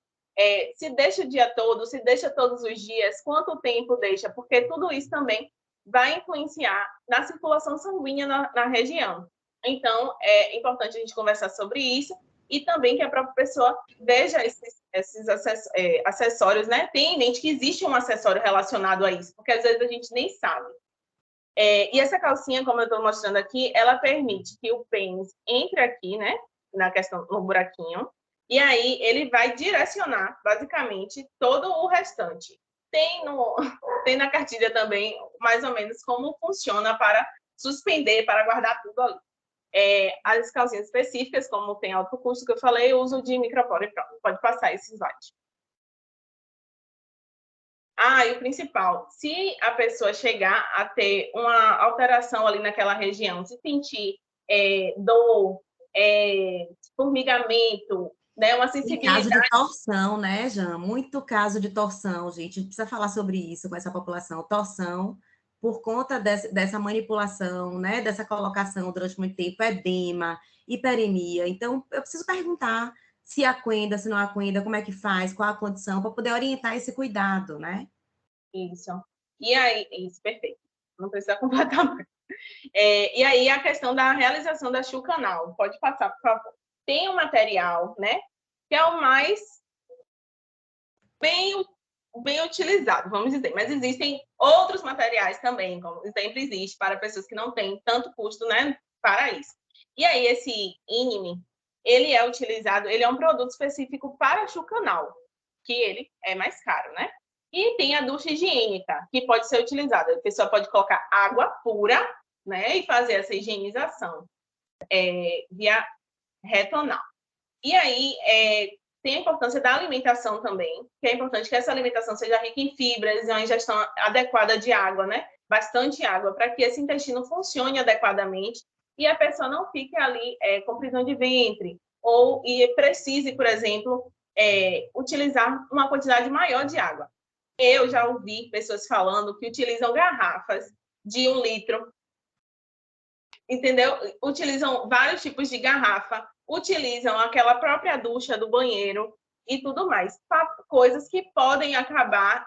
Se deixa o dia todo, se deixa todos os dias, quanto tempo deixa? Porque tudo isso também vai influenciar na circulação sanguínea na região. Então, é importante a gente conversar sobre isso e também que a própria pessoa veja esses acessórios, né? Tem em mente que existe um acessório relacionado a isso, porque às vezes a gente nem sabe. E essa calcinha, como eu estou mostrando aqui, ela permite que o pênis entre aqui, né? Na questão, no buraquinho, e aí ele vai direcionar, basicamente, todo o restante. Tem na cartilha também, mais ou menos, como funciona para suspender, para guardar tudo ali. As calcinhas específicas, como tem alto custo, que eu falei, eu uso de micropore. Pode passar esse slide. E o principal, se a pessoa chegar a ter uma alteração ali naquela região, se sentir dor, formigamento, né, uma sensibilidade... Em caso de torção, né, Jean? Muito caso de torção, gente. A gente precisa falar sobre isso com essa população. Torção, por conta dessa manipulação, né, dessa colocação durante muito tempo, edema, hiperemia. Então, eu preciso perguntar se aquenda, se não aquenda, como é que faz, qual a condição, para poder orientar esse cuidado, né? Isso. E aí, isso, perfeito. Não precisa completar mais. E aí, a questão da realização da chuca anal. Pode passar, por favor. Tem um material, né, que é o mais bem utilizado, vamos dizer. Mas existem outros materiais também, como exemplo existe para pessoas que não têm tanto custo, né, para isso. E aí, esse Inime, ele é utilizado, ele é um produto específico para chuca anal, que ele é mais caro, né? E tem a ducha higiênica, que pode ser utilizada. A pessoa pode colocar água pura, né, e fazer essa higienização via reto anal. E aí, tem a importância da alimentação também, que é importante que essa alimentação seja rica em fibras e uma ingestão adequada de água, né? Bastante água, para que esse intestino funcione adequadamente e a pessoa não fique ali com prisão de ventre, e precise, por exemplo, utilizar uma quantidade maior de água. Eu já ouvi pessoas falando que utilizam garrafas de 1 litro, entendeu? Utilizam vários tipos de garrafa, utilizam aquela própria ducha do banheiro e tudo mais. Coisas que podem acabar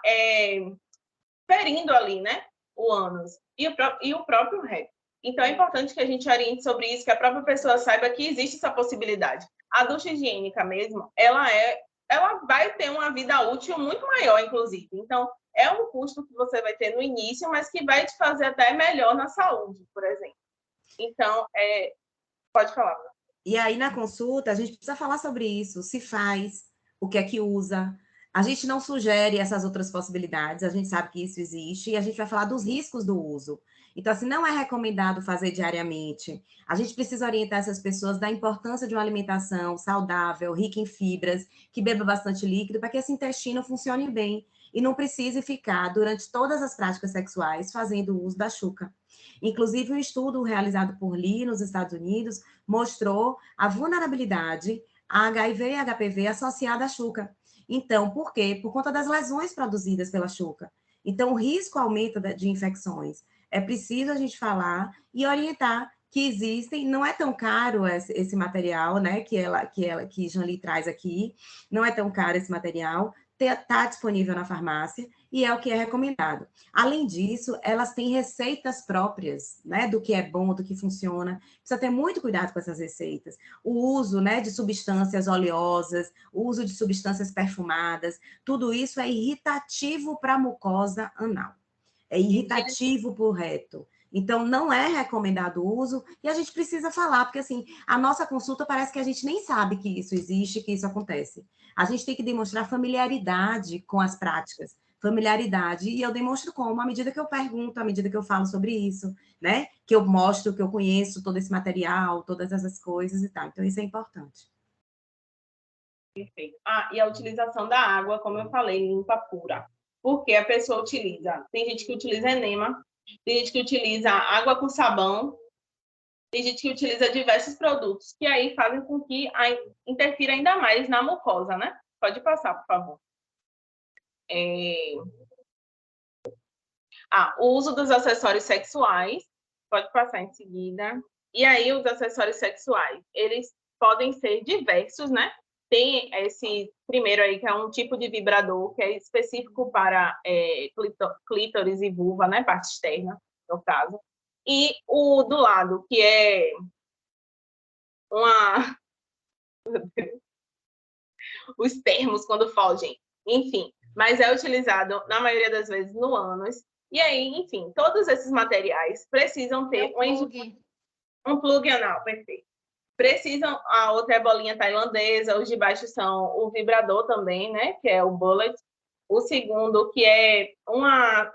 ferindo ali, né? O ânus e o próprio reto. Então, é importante que a gente oriente sobre isso, que a própria pessoa saiba que existe essa possibilidade. A ducha higiênica mesmo, ela vai ter uma vida útil muito maior, inclusive. Então, é um custo que você vai ter no início, mas que vai te fazer até melhor na saúde, por exemplo. Então, pode falar. E aí, na consulta, a gente precisa falar sobre isso, se faz, o que é que usa. A gente não sugere essas outras possibilidades, a gente sabe que isso existe, e a gente vai falar dos riscos do uso. Então, assim, não é recomendado fazer diariamente. A gente precisa orientar essas pessoas da importância de uma alimentação saudável, rica em fibras, que beba bastante líquido, para que esse intestino funcione bem e não precise ficar, durante todas as práticas sexuais, fazendo uso da chuca. Inclusive, um estudo realizado por Lee, nos Estados Unidos, mostrou a vulnerabilidade a HIV e HPV associada à chuca. Então, por quê? Por conta das lesões produzidas pela chuca. Então, o risco aumenta de infecções. É preciso a gente falar e orientar que existem, não é tão caro esse material, né, que Janli traz aqui, não é tão caro esse material, está disponível na farmácia e é o que é recomendado. Além disso, elas têm receitas próprias, né, do que é bom, do que funciona. Precisa ter muito cuidado com essas receitas. O uso, né, de substâncias oleosas, o uso de substâncias perfumadas, tudo isso é irritativo para a mucosa anal. É irritativo para o reto. Então, não é recomendado o uso, e a gente precisa falar, porque assim, a nossa consulta parece que a gente nem sabe que isso existe, que isso acontece. A gente tem que demonstrar familiaridade com as práticas, familiaridade, e eu demonstro como, à medida que eu pergunto, à medida que eu falo sobre isso, né? Que eu mostro que eu conheço todo esse material, todas essas coisas e tal. Então, isso é importante. Perfeito. E a utilização da água, como eu falei, limpa, pura. Porque a pessoa utiliza, tem gente que utiliza enema, tem gente que utiliza água com sabão, tem gente que utiliza diversos produtos, que aí fazem com que interfira ainda mais na mucosa, né? Pode passar, por favor. O uso dos acessórios sexuais, pode passar em seguida. E aí, os acessórios sexuais, eles podem ser diversos, né? Tem esse primeiro aí, que é um tipo de vibrador, que é específico para clítoris e vulva, né? Parte externa, no caso. E o do lado, que é os termos quando fogem, enfim. Mas é utilizado, na maioria das vezes, no ânus. E aí, enfim, todos esses materiais precisam ter um plug anal, perfeito. Precisam, a outra é a bolinha tailandesa, os de baixo são o vibrador também, né, que é o bullet. O segundo, que é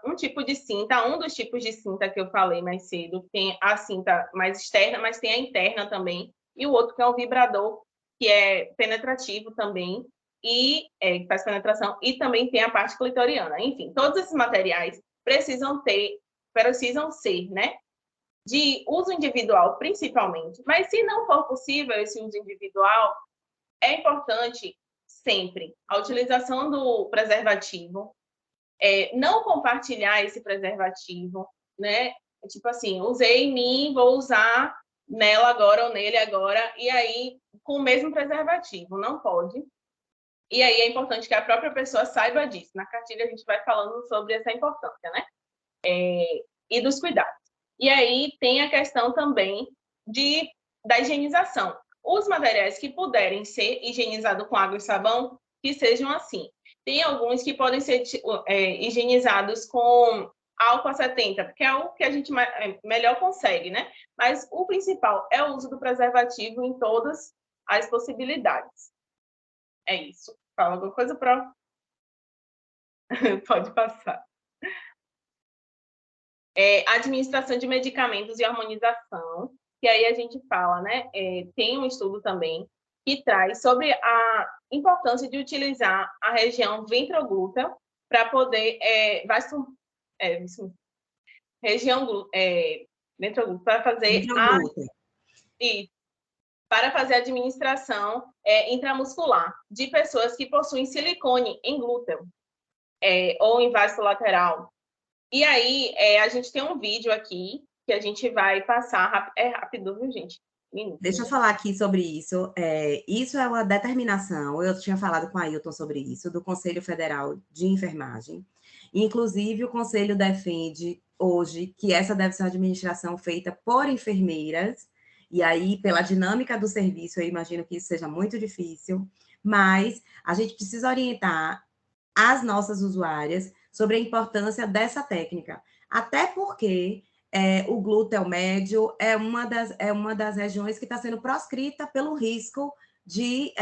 um tipo de cinta, um dos tipos de cinta que eu falei mais cedo, tem a cinta mais externa, mas tem a interna também. E o outro, que é um vibrador, que é penetrativo também, e que faz penetração, e também tem a parte clitoriana. Enfim, todos esses materiais precisam ser, né, de uso individual, principalmente. Mas, se não for possível esse uso individual, é importante sempre a utilização do preservativo, não compartilhar esse preservativo, né? Tipo assim, usei em mim, vou usar nela agora ou nele agora, e aí com o mesmo preservativo, não pode. E aí é importante que a própria pessoa saiba disso. Na cartilha a gente vai falando sobre essa importância, né? E dos cuidados. E aí tem a questão também da higienização. Os materiais que puderem ser higienizados com água e sabão, que sejam assim. Tem alguns que podem ser higienizados com álcool a 70, porque é o que a gente melhor consegue, né? Mas o principal é o uso do preservativo em todas as possibilidades. É isso. Fala alguma coisa, Pro? Pode passar. Administração de medicamentos e harmonização, que aí a gente fala, né? Tem um estudo também que traz sobre a importância de utilizar a região ventroglútea para poder região ventroglútea para fazer para fazer a administração intramuscular de pessoas que possuem silicone em glúteo ou em vaso lateral. E aí, a gente tem um vídeo aqui que a gente vai passar. É rápido, viu, gente? Deixa eu falar aqui sobre isso. Isso é uma determinação, eu tinha falado com a Ailton sobre isso, do Conselho Federal de Enfermagem. Inclusive, o Conselho defende hoje que essa deve ser uma administração feita por enfermeiras, e aí, pela dinâmica do serviço, eu imagino que isso seja muito difícil, mas a gente precisa orientar as nossas usuárias sobre a importância dessa técnica, até porque o glúteo médio é uma das regiões que está sendo proscrita pelo risco de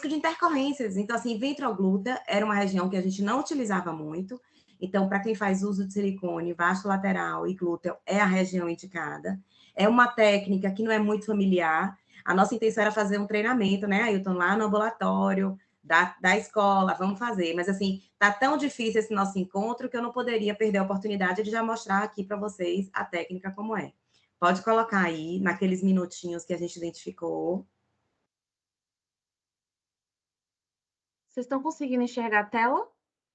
intercorrências. Então, assim, ventroglútea era uma região que a gente não utilizava muito. Então, para quem faz uso de silicone, vasto lateral e glúteo é a região indicada. É uma técnica que não é muito familiar. A nossa intenção era fazer um treinamento, né, Ailton, lá no ambulatório, da escola, vamos fazer. Mas, assim, tá tão difícil esse nosso encontro que eu não poderia perder a oportunidade de já mostrar aqui para vocês a técnica como é. Pode colocar aí, naqueles minutinhos que a gente identificou. Vocês estão conseguindo enxergar a tela?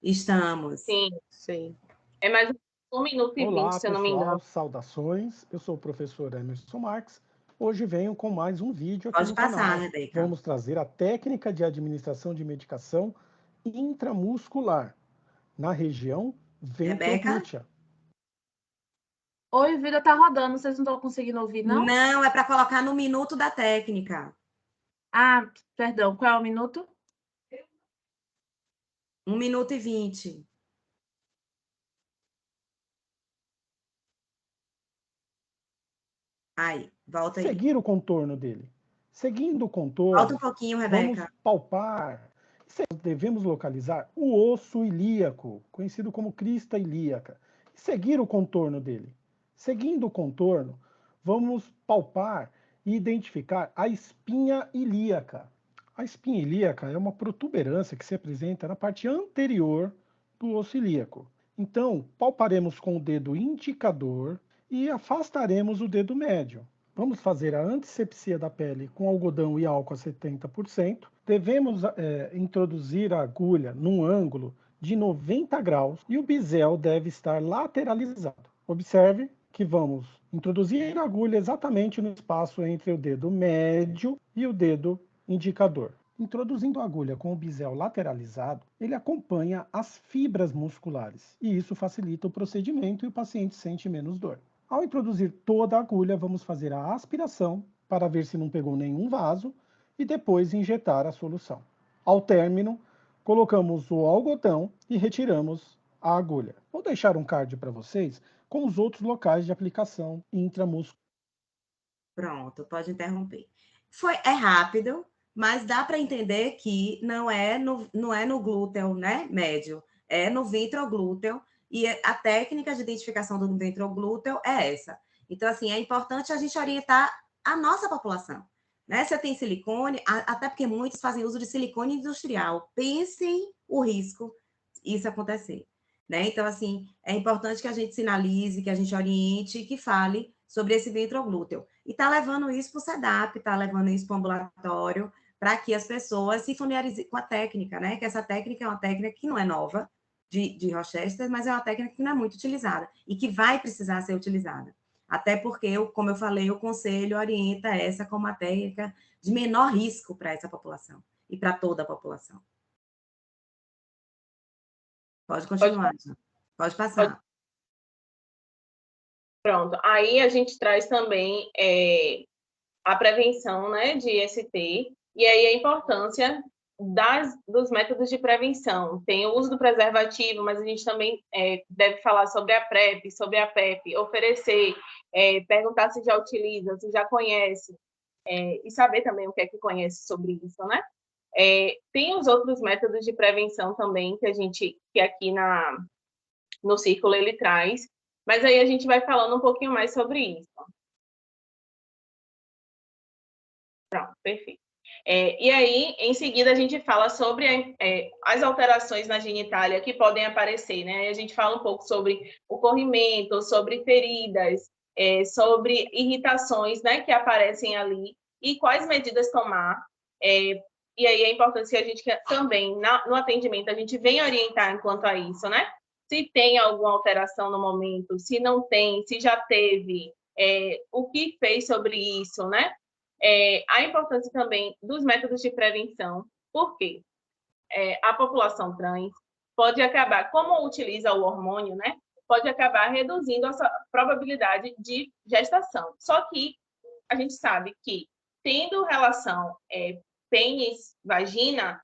Estamos. Sim. É mais 1 minuto e 20, se eu não me engano. Olá, pessoal, saudações. Eu sou o professor Emerson Marques. Hoje venho com mais um vídeo aqui Pode no passar, canal. Rebeca. Vamos trazer a técnica de administração de medicação intramuscular na região ventroglútea. Oi, o vídeo tá rodando, vocês não estão conseguindo ouvir, não? Não, é para colocar no minuto da técnica. Ah, perdão, qual é o minuto? 1 minuto e 20. Aí, volta aí. Seguir o contorno dele. Seguindo o contorno, Volta um pouquinho, Rebeca. vamos palpar. Devemos localizar o osso ilíaco, conhecido como crista ilíaca, e seguir o contorno dele. Seguindo o contorno, vamos palpar e identificar a espinha ilíaca. A espinha ilíaca é uma protuberância que se apresenta na parte anterior do osso ilíaco. Então, palparemos com o dedo indicador e afastaremos o dedo médio. Vamos fazer a antisepsia da pele com algodão e álcool a 70%. Devemos introduzir a agulha num ângulo de 90 graus e o bisel deve estar lateralizado. Observe que vamos introduzir a agulha exatamente no espaço entre o dedo médio e o dedo indicador. Introduzindo a agulha com o bisel lateralizado, ele acompanha as fibras musculares e isso facilita o procedimento e o paciente sente menos dor. Ao introduzir toda a agulha, vamos fazer a aspiração para ver se não pegou nenhum vaso e depois injetar a solução. Ao término, colocamos o algodão e retiramos a agulha. Vou deixar um card para vocês com os outros locais de aplicação intramuscular. Pronto, pode interromper. É rápido, mas dá para entender que não é no glúteo, né, médio, é no ventroglúteo, e a técnica de identificação do ventroglúteo é essa. Então, assim, é importante a gente orientar a nossa população, né? Você tem silicone, até porque muitos fazem uso de silicone industrial. Pensem o risco isso acontecer, né? Então, assim, é importante que a gente sinalize, que a gente oriente, que fale sobre esse ventroglúteo. E está levando isso para o SEDAP, está levando isso para o ambulatório, para que as pessoas se familiarizem com a técnica, né? Que essa técnica é uma técnica que não é nova, de Rochester, mas é uma técnica que não é muito utilizada e que vai precisar ser utilizada. Até porque, como eu falei, o conselho orienta essa como uma técnica de menor risco para essa população e para toda a população. Pode continuar, pode passar. Pronto. Aí a gente traz também a prevenção, né, de IST, e aí a importância dos métodos de prevenção. Tem o uso do preservativo, mas a gente também deve falar sobre a PrEP, sobre a PEP, oferecer, perguntar se já utiliza, se já conhece, e saber também o que é que conhece sobre isso, né? Tem os outros métodos de prevenção também que aqui no Círculo ele traz, mas aí a gente vai falando um pouquinho mais sobre isso. Pronto, perfeito. E aí, em seguida, a gente fala sobre as alterações na genitália que podem aparecer, né? A gente fala um pouco sobre o corrimento, sobre feridas, sobre irritações, né, que aparecem ali e quais medidas tomar. E aí é importante que a gente também, no atendimento, a gente venha orientar quanto a isso, né? Se tem alguma alteração no momento, se não tem, se já teve, o que fez sobre isso, né? A importância também dos métodos de prevenção, porque a população trans pode acabar, como utiliza o hormônio, né? Pode acabar reduzindo essa probabilidade de gestação. Só que a gente sabe que, tendo relação pênis, vagina,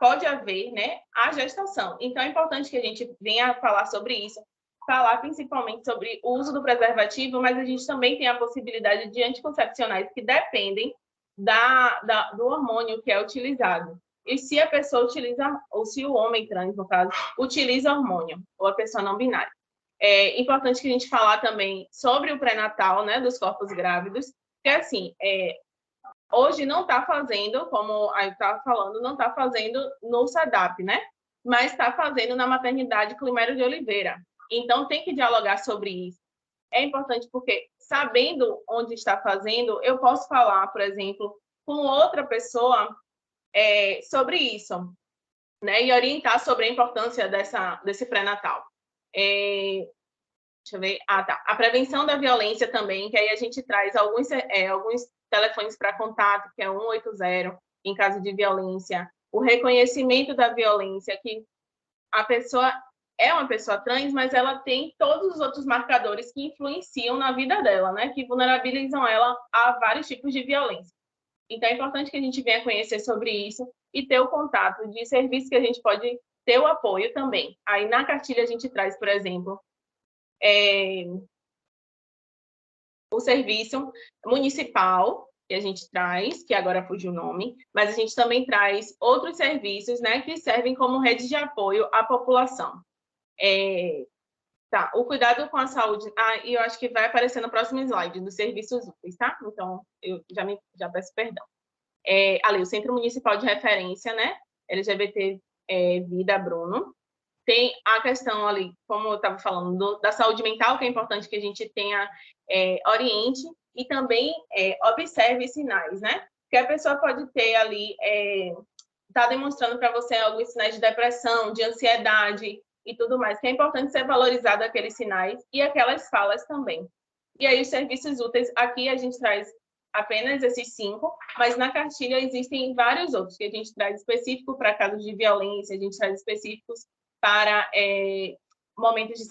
pode haver, né, a gestação. Então, é importante que a gente venha falar sobre isso, falar principalmente sobre o uso do preservativo, mas a gente também tem a possibilidade de anticoncepcionais que dependem do hormônio que é utilizado. E se a pessoa utiliza, ou se o homem trans, no caso, utiliza hormônio, ou a pessoa não binária. É importante que a gente falar também sobre o pré-natal, né, dos corpos grávidos, que assim, hoje não está fazendo, como a estava falando, não está fazendo no SEDAP, né? Mas está fazendo na maternidade Climério de Oliveira. Então, tem que dialogar sobre isso. É importante porque, sabendo onde está fazendo, eu posso falar, por exemplo, com outra pessoa sobre isso, né? E orientar sobre a importância desse pré-natal. Deixa eu ver. Tá. A prevenção da violência também, que aí a gente traz alguns telefones para contato, que é 180, em caso de violência. O reconhecimento da violência, que a pessoa é uma pessoa trans, mas ela tem todos os outros marcadores que influenciam na vida dela, né? Que vulnerabilizam ela a vários tipos de violência. Então, é importante que a gente venha conhecer sobre isso e ter o contato de serviços que a gente pode ter o apoio também. Aí, na cartilha, a gente traz, por exemplo, o serviço municipal, que a gente traz, que agora fugiu o nome, mas a gente também traz outros serviços, né, que servem como rede de apoio à população. O cuidado com a saúde, e eu acho que vai aparecer no próximo slide, dos serviços úteis, tá? Então, eu já peço perdão. Ali, o Centro Municipal de Referência, né, LGBT Vida Bruno. Tem a questão ali, como eu estava falando, da saúde mental, que é importante que a gente tenha, oriente, e também observe sinais, né? Que a pessoa pode ter ali, tá demonstrando para você alguns sinais de depressão, de ansiedade e tudo mais, que é importante ser valorizado aqueles sinais e aquelas falas também. E aí, os serviços úteis, aqui a gente traz apenas esses 5, mas na cartilha existem vários outros, que a gente traz específico para casos de violência, a gente traz específicos para momentos de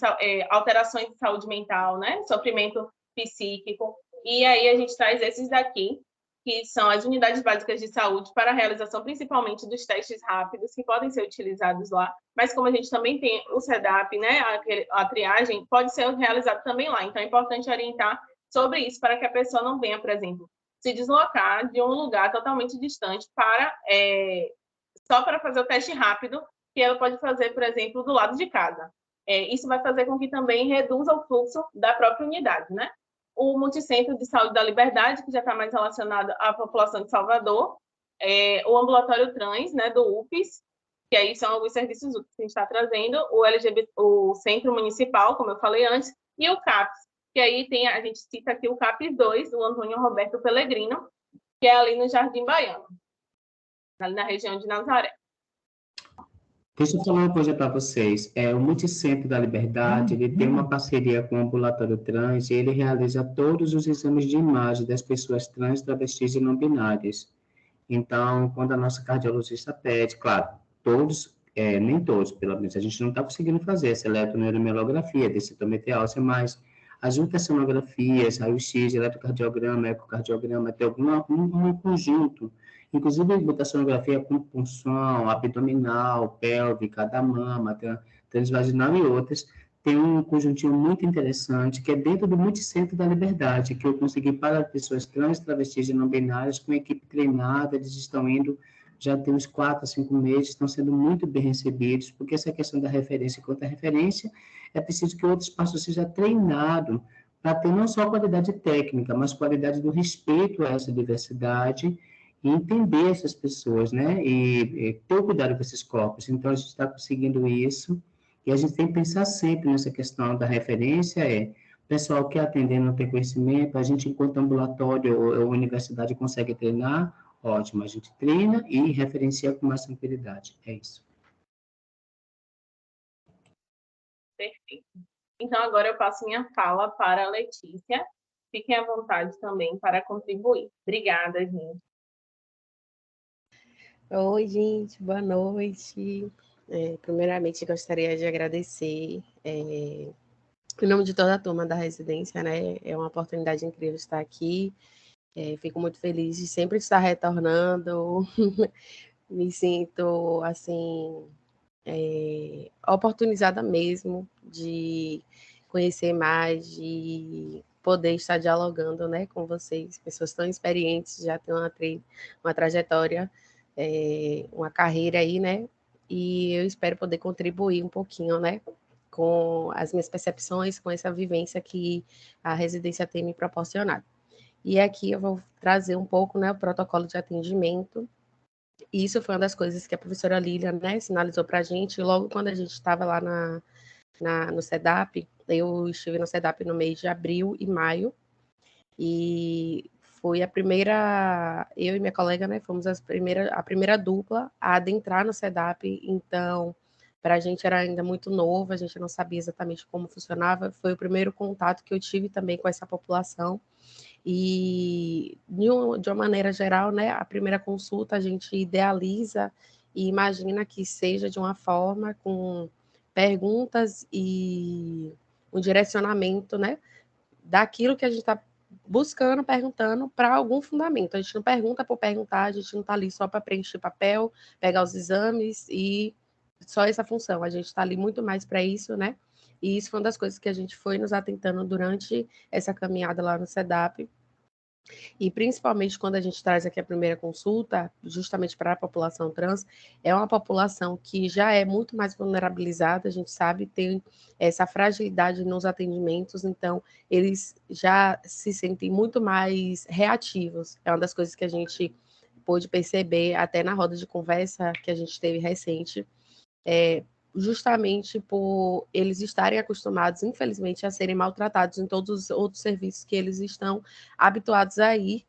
alterações de saúde mental, né? Sofrimento psíquico. E aí a gente traz esses daqui, que são as unidades básicas de saúde para a realização principalmente dos testes rápidos que podem ser utilizados lá, mas como a gente também tem o CEDAP, né, a triagem, pode ser realizado também lá. Então, é importante orientar sobre isso para que a pessoa não venha, por exemplo, se deslocar de um lugar totalmente distante só para fazer o teste rápido, que ela pode fazer, por exemplo, do lado de casa. Isso vai fazer com que também reduza o fluxo da própria unidade, né? O Multicentro de Saúde da Liberdade, que já está mais relacionado à população de Salvador, o Ambulatório Trans, né, do UPS, que aí são os serviços úteis que a gente está trazendo, o Centro Municipal, como eu falei antes, e o CAPS, que aí a gente cita aqui o CAPS 2, o Antônio Roberto Pellegrino, que é ali no Jardim Baiano, ali na região de Nazaré. Deixa eu falar uma coisa para vocês. O Multicentro da Liberdade, ele tem uma parceria com o Ambulatório Trans e ele realiza todos os exames de imagem das pessoas trans, travestis e não binárias. Então, quando a nossa cardiologista pede, claro, todos, nem todos, pelo menos, a gente não está conseguindo fazer essa eletroneuromielografia, densitometria óssea, mas as ultrassonografias, raio-x, eletrocardiograma, ecocardiograma, tem um conjunto. Inclusive, ultrassonografia com punção abdominal, pélvica, da mama, transvaginal e outras, tem um conjuntinho muito interessante, que é dentro do Multicentro da Liberdade, que eu consegui para pessoas trans, travestis e não binárias, com equipe treinada, eles estão indo, já tem uns 4 a 5 meses, estão sendo muito bem recebidos, porque essa questão da referência e contra-referência, é preciso que outros espaços sejam treinados para ter não só qualidade técnica, mas qualidade do respeito a essa diversidade, e entender essas pessoas, né? E ter o cuidado com esses corpos. Então, a gente está conseguindo isso, e a gente tem que pensar sempre nessa questão da referência, o pessoal que atender não tem conhecimento, a gente, enquanto ambulatório ou universidade, consegue treinar, ótimo, a gente treina e referencia com mais tranquilidade. É isso. Perfeito. Então, agora eu passo minha fala para a Letícia. Fiquem à vontade também para contribuir. Obrigada, gente. Oi, gente, boa noite. Primeiramente, gostaria de agradecer em nome de toda a turma da residência, né? É uma oportunidade incrível estar aqui. Fico muito feliz de sempre estar retornando. Me sinto, assim, oportunizada mesmo de conhecer mais, de poder estar dialogando, né, com vocês, pessoas tão experientes, já têm uma trajetória, uma carreira aí, né? E eu espero poder contribuir um pouquinho, né, com as minhas percepções, com essa vivência que a residência tem me proporcionado. E aqui eu vou trazer um pouco, né, o protocolo de atendimento. E isso foi uma das coisas que a professora Lília, né, sinalizou para a gente logo quando a gente estava lá no CEDAP. Eu estive no CEDAP no mês de abril e maio, e foi a primeira, eu e minha colega, né, fomos a primeira dupla a adentrar no CEDAP. Então, para a gente era ainda muito novo, a gente não sabia exatamente como funcionava. Foi o primeiro contato que eu tive também com essa população. E, de uma maneira geral, né, a primeira consulta a gente idealiza e imagina que seja de uma forma com perguntas e um direcionamento, né, daquilo que a gente está buscando, perguntando para algum fundamento. A gente não pergunta por perguntar, a gente não está ali só para preencher papel, pegar os exames e só essa função. A gente está ali muito mais para isso, né? E isso foi uma das coisas que a gente foi nos atentando durante essa caminhada lá no CEDAP. E principalmente quando a gente traz aqui a primeira consulta, justamente para a população trans, é uma população que já é muito mais vulnerabilizada, a gente sabe, tem essa fragilidade nos atendimentos, então eles já se sentem muito mais reativos. É uma das coisas que a gente pôde perceber até na roda de conversa que a gente teve recente, justamente por eles estarem acostumados, infelizmente, a serem maltratados em todos os outros serviços que eles estão habituados a ir,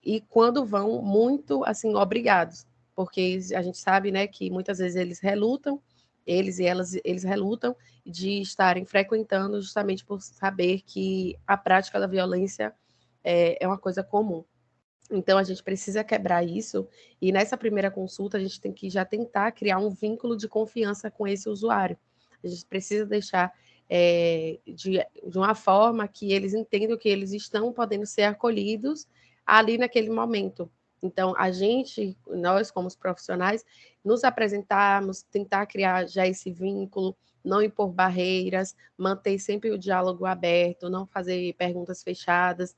e quando vão, muito, assim, obrigados, porque a gente sabe, né, que muitas vezes eles relutam, eles e elas, eles relutam de estarem frequentando justamente por saber que a prática da violência é uma coisa comum. Então, a gente precisa quebrar isso, e nessa primeira consulta a gente tem que já tentar criar um vínculo de confiança com esse usuário. A gente precisa deixar de uma forma que eles entendam que eles estão podendo ser acolhidos ali naquele momento. Então, nós como os profissionais, nos apresentarmos, tentar criar já esse vínculo, não impor barreiras, manter sempre o diálogo aberto, não fazer perguntas fechadas,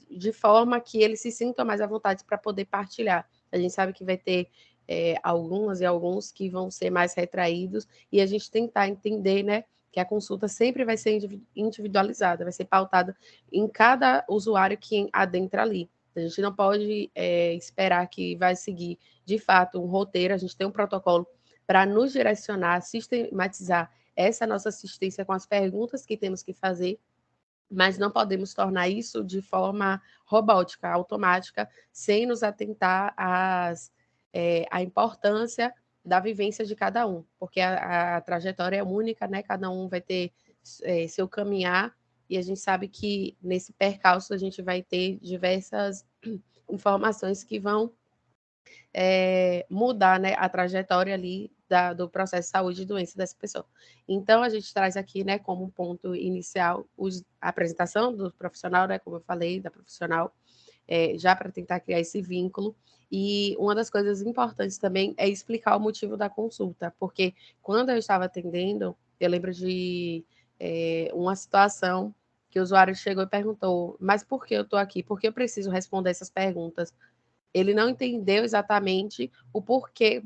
de forma que eles se sintam mais à vontade para poder partilhar. A gente sabe que vai ter algumas e alguns que vão ser mais retraídos, e a gente tentar entender, né, que a consulta sempre vai ser individualizada, vai ser pautada em cada usuário que adentra ali. A gente não pode esperar que vai seguir, de fato, um roteiro, a gente tem um protocolo para nos direcionar, sistematizar essa nossa assistência com as perguntas que temos que fazer, mas não podemos tornar isso de forma robótica, automática, sem nos atentar à importância da vivência de cada um, porque a trajetória é única, né? Cada um vai ter seu caminhar, e a gente sabe que nesse percalço a gente vai ter diversas informações que vão mudar, né, a trajetória ali do processo de saúde e doença dessa pessoa. Então, a gente traz aqui, né, como um ponto inicial, a apresentação do profissional, né, como eu falei, da profissional, já para tentar criar esse vínculo. E uma das coisas importantes também é explicar o motivo da consulta, porque quando eu estava atendendo, eu lembro de uma situação que o usuário chegou e perguntou, mas por que eu estou aqui? Por que eu preciso responder essas perguntas? Ele não entendeu exatamente o porquê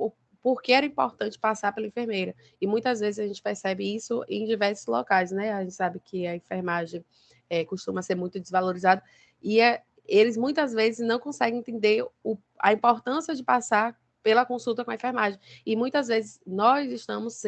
era importante passar pela enfermeira. E muitas vezes a gente percebe isso em diversos locais, né? A gente sabe que a enfermagem costuma ser muito desvalorizada, e eles muitas vezes não conseguem entender a importância de passar pela consulta com a enfermagem. E muitas vezes nós estamos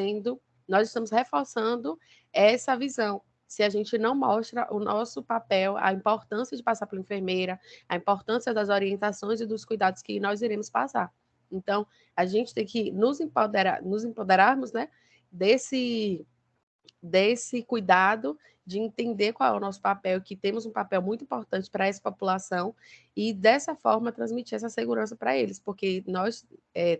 reforçando essa visão. Se a gente não mostra o nosso papel, a importância de passar pela enfermeira, a importância das orientações e dos cuidados que nós iremos passar. Então, a gente tem que nos empoderarmos, né, desse cuidado de entender qual é o nosso papel, que temos um papel muito importante para essa população, e dessa forma transmitir essa segurança para eles, porque nós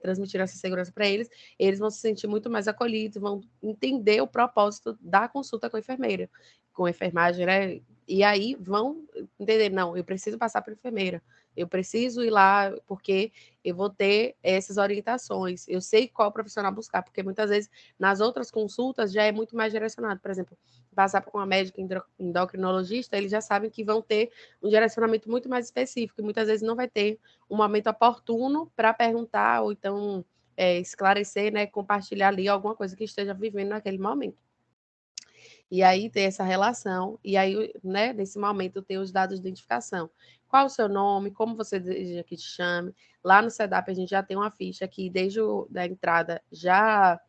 transmitir essa segurança para eles, eles vão se sentir muito mais acolhidos, vão entender o propósito da consulta com a enfermeira, com a enfermagem, né? E aí vão entender, não, eu preciso passar para a enfermeira, eu preciso ir lá porque eu vou ter essas orientações, eu sei qual profissional buscar, porque muitas vezes nas outras consultas já é muito mais direcionado. Por exemplo, passar por uma médica endocrinologista, eles já sabem que vão ter um direcionamento muito mais específico, e muitas vezes não vai ter um momento oportuno para perguntar, ou então esclarecer, né, compartilhar ali alguma coisa que esteja vivendo naquele momento. E aí tem essa relação, e aí, né, nesse momento tem os dados de identificação. Qual o seu nome, como você deseja que te chame. Lá no CEDAP a gente já tem uma ficha que desde a entrada já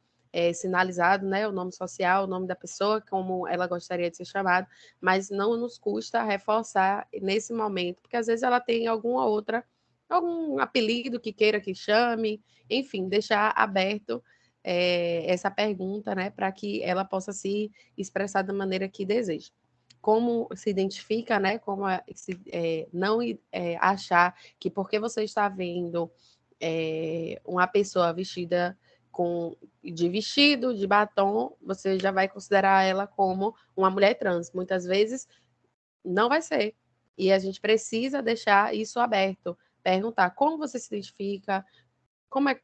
sinalizado, né, o nome social, o nome da pessoa, como ela gostaria de ser chamada, mas não nos custa reforçar nesse momento, porque às vezes ela tem algum apelido que queira que chame, enfim, deixar aberto essa pergunta, né, para que ela possa se expressar da maneira que deseja. Como se identifica, né, como não achar que porque você está vendo uma pessoa vestida de vestido, de batom, você já vai considerar ela como uma mulher trans. Muitas vezes não vai ser. E a gente precisa deixar isso aberto, perguntar como você se identifica,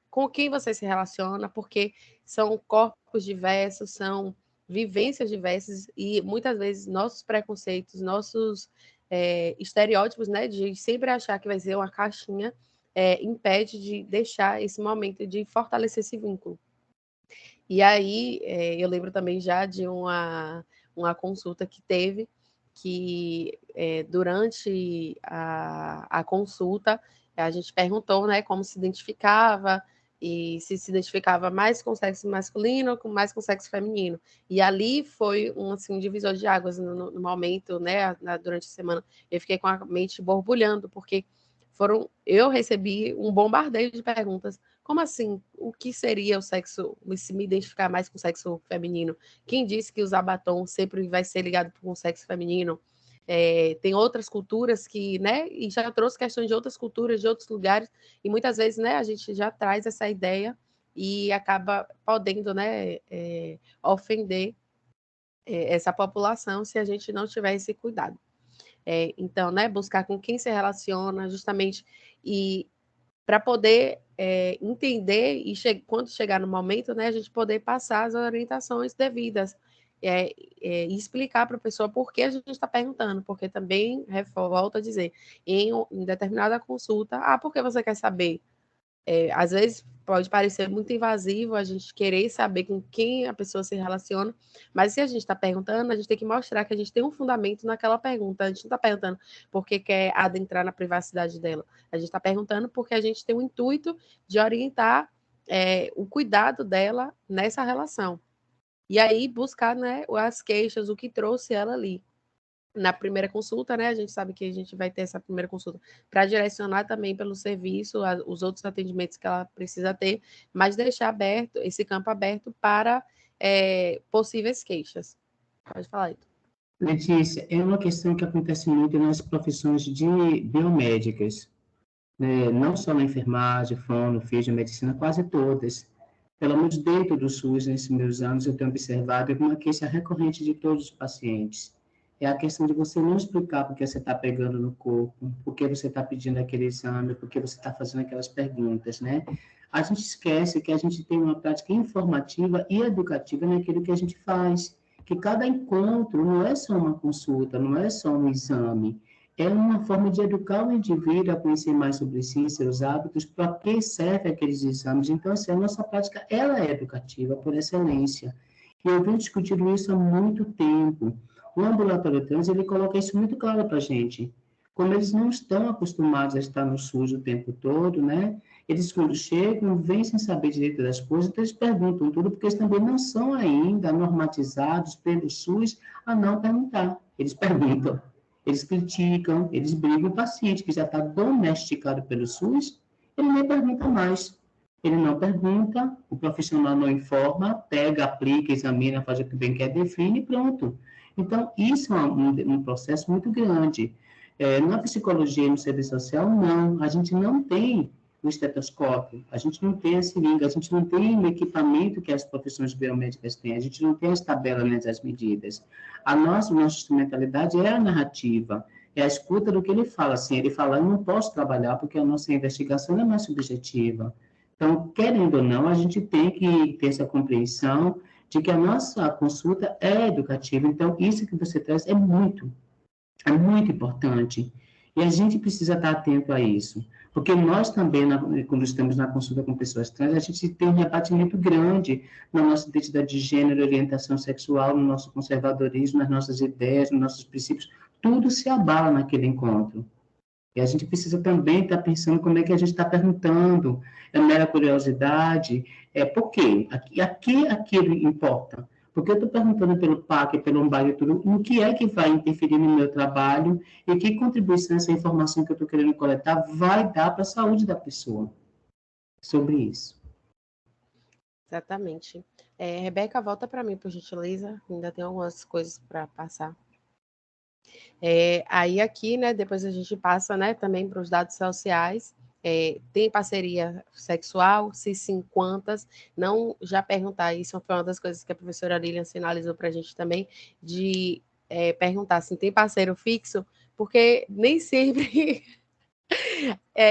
com quem você se relaciona, porque são corpos diversos, são vivências diversas, e muitas vezes nossos preconceitos, nossos estereótipos, né, de sempre achar que vai ser uma caixinha, impede de deixar esse momento de fortalecer esse vínculo. E aí, eu lembro também já de uma consulta que teve, que durante a consulta, a gente perguntou, né, como se identificava, e se identificava mais com o sexo masculino ou mais com o sexo feminino. E ali foi um divisor de águas no momento, né, durante a semana. Eu fiquei com a mente borbulhando, porque eu recebi um bombardeio de perguntas. Como assim? O que seria o sexo, se me identificar mais com o sexo feminino? Quem disse que usar batom sempre vai ser ligado com o sexo feminino? Tem outras culturas que, né, e já trouxe questões de outras culturas, de outros lugares, e muitas vezes, né, a gente já traz essa ideia e acaba podendo, né, ofender essa população se a gente não tiver esse cuidado. Então, né, buscar com quem se relaciona, justamente, e para poder entender e quando chegar no momento, né, a gente poder passar as orientações devidas e explicar para a pessoa por que a gente está perguntando, porque também, volto a dizer, em determinada consulta, por que você quer saber? Às vezes pode parecer muito invasivo a gente querer saber com quem a pessoa se relaciona, mas se a gente está perguntando, a gente tem que mostrar que a gente tem um fundamento naquela pergunta. A gente não está perguntando porque quer adentrar na privacidade dela. A gente está perguntando porque a gente tem o intuito de orientar o cuidado dela nessa relação. E aí buscar, né, as queixas, o que trouxe ela ali. Na primeira consulta, né, a gente sabe que a gente vai ter essa primeira consulta para direcionar também pelo serviço os outros atendimentos que ela precisa ter, mas deixar aberto, esse campo aberto para possíveis queixas. Pode falar, Ito. Letícia, é uma questão que acontece muito nas profissões de biomédicas, né? Não só na enfermagem, fono, medicina, quase todas. Pelo menos dentro do SUS, nesses meus anos, eu tenho observado uma queixa recorrente de todos os pacientes. É a questão de você não explicar por que você está pegando no corpo, por que você está pedindo aquele exame, por que você está fazendo aquelas perguntas, né? A gente esquece que a gente tem uma prática informativa e educativa naquilo que a gente faz, que cada encontro não é só uma consulta, não é só um exame, é uma forma de educar o indivíduo a conhecer mais sobre si, seus hábitos, para que serve aqueles exames. Então, assim, a nossa prática, ela é educativa por excelência. E eu venho discutindo isso há muito tempo. O ambulatório trans, ele coloca isso muito claro para a gente. Como eles não estão acostumados a estar no SUS o tempo todo, né? Eles, quando chegam, vêm sem saber direito das coisas, então eles perguntam tudo, porque eles também não são ainda normatizados pelo SUS a não perguntar. Eles perguntam. Eles criticam, eles brigam. O paciente que já está domesticado pelo SUS, ele nem pergunta mais. Ele não pergunta, o profissional não informa, pega, aplica, examina, faz o que bem quer, define e pronto. Então, isso é um processo muito grande. Na psicologia e no serviço social, não. A gente não tem o estetoscópio, a gente não tem a seringa, a gente não tem o equipamento que as profissões biomédicas têm, a gente não tem as tabelas, né, as medidas. A nossa instrumentalidade é a narrativa, é a escuta do que ele fala. Assim, ele fala, eu não posso trabalhar porque a nossa investigação é mais subjetiva. Então, querendo ou não, a gente tem que ter essa compreensão de que a nossa consulta é educativa. Então, isso que você traz é muito importante. E a gente precisa estar atento a isso. Porque nós também, quando estamos na consulta com pessoas trans, a gente tem um rebatimento grande na nossa identidade de gênero, orientação sexual, no nosso conservadorismo, nas nossas ideias, nos nossos princípios. Tudo se abala naquele encontro. E a gente precisa também estar pensando como é que a gente está perguntando. É mera curiosidade? Por quê? Aquilo importa. Porque eu estou perguntando pelo PAC, pelo Umbag e tudo, o que é que vai interferir no meu trabalho e que contribuição essa informação que eu estou querendo coletar vai dar para a saúde da pessoa. Sobre isso. Exatamente. Rebeca, volta para mim, por gentileza. Ainda tem algumas coisas para passar. Aí aqui, né, depois a gente passa, né, também para os dados sociais. Tem parceria sexual, se sim, quantas? Não já perguntar, isso foi uma das coisas que a professora Lilian sinalizou para a gente também, de perguntar se tem parceiro fixo, porque nem sempre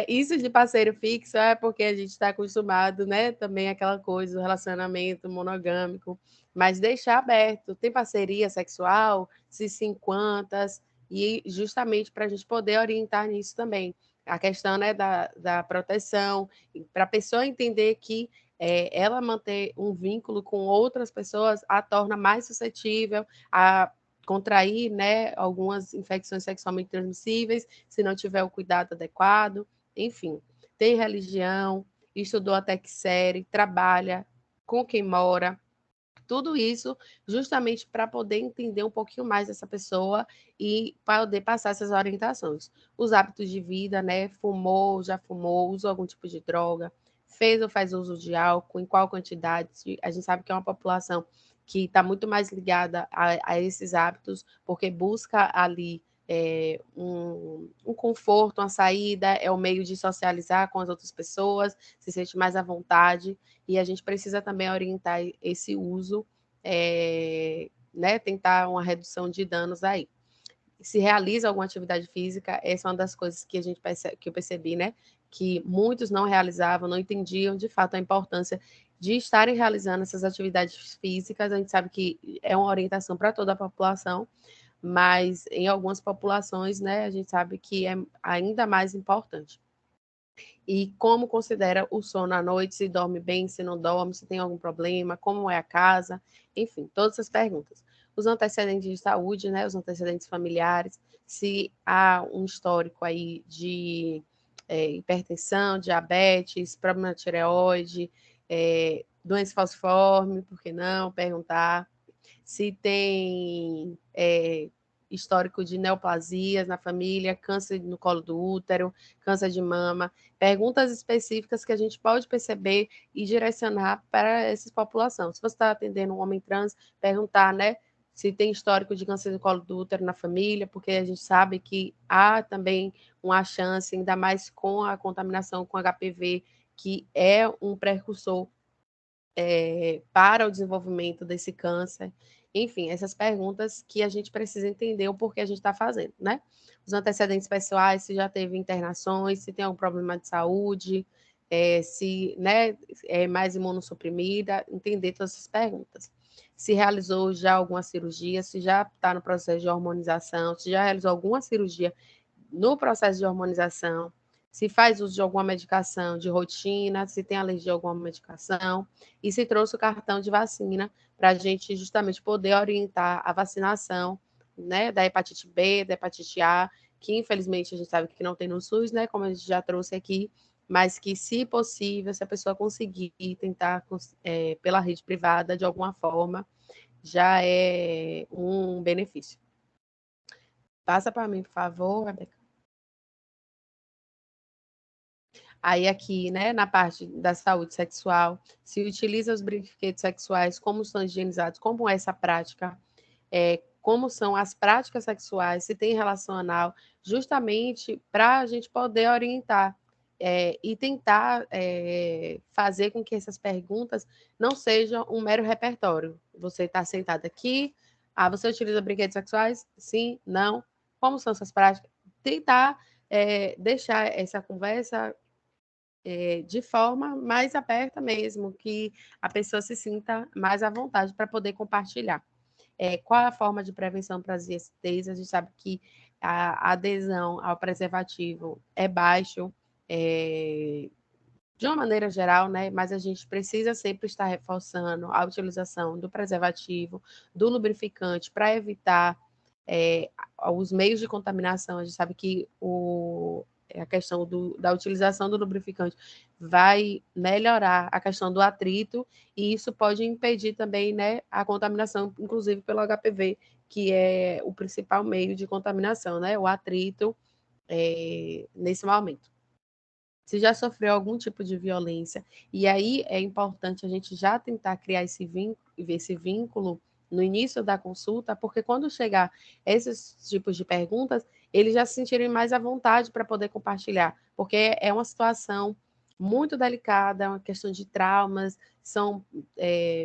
isso de parceiro fixo é porque a gente está acostumado, né, também aquela coisa, o relacionamento monogâmico, mas deixar aberto, tem parceria sexual, se sim, quantas, e justamente para a gente poder orientar nisso também. A questão, né, da proteção, para a pessoa entender que ela manter um vínculo com outras pessoas a torna mais suscetível a contrair, né, algumas infecções sexualmente transmissíveis, se não tiver o cuidado adequado, enfim. Tem religião, estudou até que série, trabalha, com quem mora, tudo isso justamente para poder entender um pouquinho mais dessa pessoa e poder passar essas orientações. Os hábitos de vida, né? Fumou, já fumou, usou algum tipo de droga, fez ou faz uso de álcool, em qual quantidade? A gente sabe que é uma população que está muito mais ligada a esses hábitos, porque busca ali um conforto, uma saída, é o meio de socializar com as outras pessoas, se sente mais à vontade, e a gente precisa também orientar esse uso, né, tentar uma redução de danos aí. se realiza alguma atividade física. Essa é uma das coisas que que eu percebi, né? Que muitos não realizavam, não entendiam de fato a importância de estarem realizando essas atividades físicas. A gente sabe que é uma orientação para toda a população, mas em algumas populações, né, a gente sabe que é ainda mais importante. E como considera o sono à noite, se dorme bem, se não dorme, se tem algum problema, como é a casa, enfim, todas essas perguntas. Os antecedentes de saúde, né, os antecedentes familiares, se há um histórico aí de hipertensão, diabetes, problema de tireoide, doença falciforme, por que não? Perguntar. Se tem histórico de neoplasias na família, câncer no colo do útero, câncer de mama, perguntas específicas que a gente pode perceber e direcionar para essa população. Se você está atendendo um homem trans, perguntar, né, se tem histórico de câncer no colo do útero na família, porque a gente sabe que há também uma chance, ainda mais com a contaminação com HPV, que é um precursor para o desenvolvimento desse câncer. Enfim, essas perguntas que a gente precisa entender o porquê a gente está fazendo, né? Os antecedentes pessoais, se já teve internações, se tem algum problema de saúde, se, né, é mais imunossuprimida, entender todas essas perguntas. Se realizou já alguma cirurgia, se já está no processo de hormonização, se já realizou alguma cirurgia no processo de hormonização, se faz uso de alguma medicação de rotina, se tem alergia a alguma medicação, e se trouxe o cartão de vacina para a gente justamente poder orientar a vacinação, né, da hepatite B, da hepatite A, que infelizmente a gente sabe que não tem no SUS, né, como a gente já trouxe aqui, mas que, se possível, se a pessoa conseguir tentar pela rede privada, de alguma forma, já é um benefício. Passa para mim, por favor, Rebeca. Aí aqui, né, na parte da saúde sexual, se utiliza os brinquedos sexuais, como são higienizados, como é essa prática, como são as práticas sexuais, se tem relação anal, justamente para a gente poder orientar e tentar fazer com que essas perguntas não sejam um mero repertório. Você está sentado aqui, você utiliza brinquedos sexuais? Sim, não. Como são essas práticas? Tentar deixar essa conversa de forma mais aberta mesmo, que a pessoa se sinta mais à vontade para poder compartilhar. Qual é a forma de prevenção para as ISTs? A gente sabe que a adesão ao preservativo é baixo, de uma maneira geral, né? Mas a gente precisa sempre estar reforçando a utilização do preservativo, do lubrificante, para evitar os meios de contaminação. A gente sabe que a questão da utilização do lubrificante vai melhorar a questão do atrito, e isso pode impedir também, né, a contaminação, inclusive pelo HPV, que é o principal meio de contaminação, né, o atrito nesse momento. Se já sofreu algum tipo de violência, e aí é importante a gente já tentar criar esse vínculo no início da consulta, porque quando chegar esses tipos de perguntas, eles já se sentirem mais à vontade para poder compartilhar, porque é uma situação muito delicada, é uma questão de traumas, são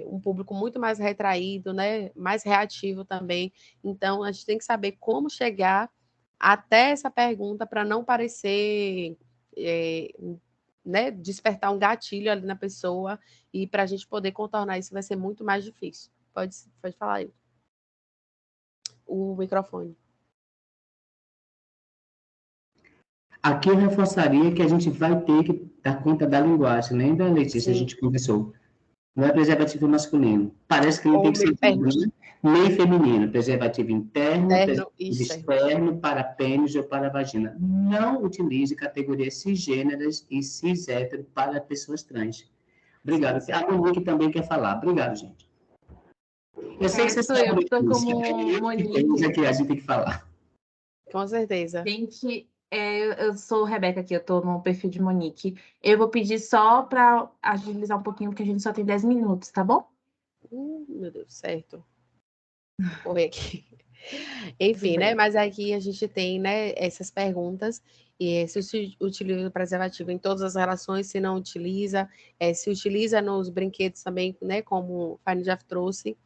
um público muito mais retraído, né, mais reativo também, então a gente tem que saber como chegar até essa pergunta para não parecer né, despertar um gatilho ali na pessoa, e para a gente poder contornar isso vai ser muito mais difícil. Pode falar aí. O microfone. Aqui eu reforçaria que a gente vai ter que dar conta da linguagem. Lembra, Letícia? Sim. A gente conversou. Não é preservativo masculino. Parece que não tem que ser tudo, nem feminino. Preservativo interno, preservativo externo, para pênis ou para vagina. Não utilize categorias cisgêneras e cis-hétero para pessoas trans. Obrigado. Sim. A Monique também quer falar. Obrigado, gente. Eu sei que vocês eu estou como Monique. Aqui a gente tem que falar. Com certeza. Gente, eu sou Rebeca aqui, eu estou no perfil de Monique. Eu vou pedir só para agilizar um pouquinho, porque a gente só tem 10 minutos, tá bom? Meu Deus, certo. Vou correr aqui. Enfim, né? Mas aqui a gente tem, né, essas perguntas. E se utiliza o preservativo em todas as relações, se não utiliza, se utiliza nos brinquedos também, né? Como o Fine já trouxe.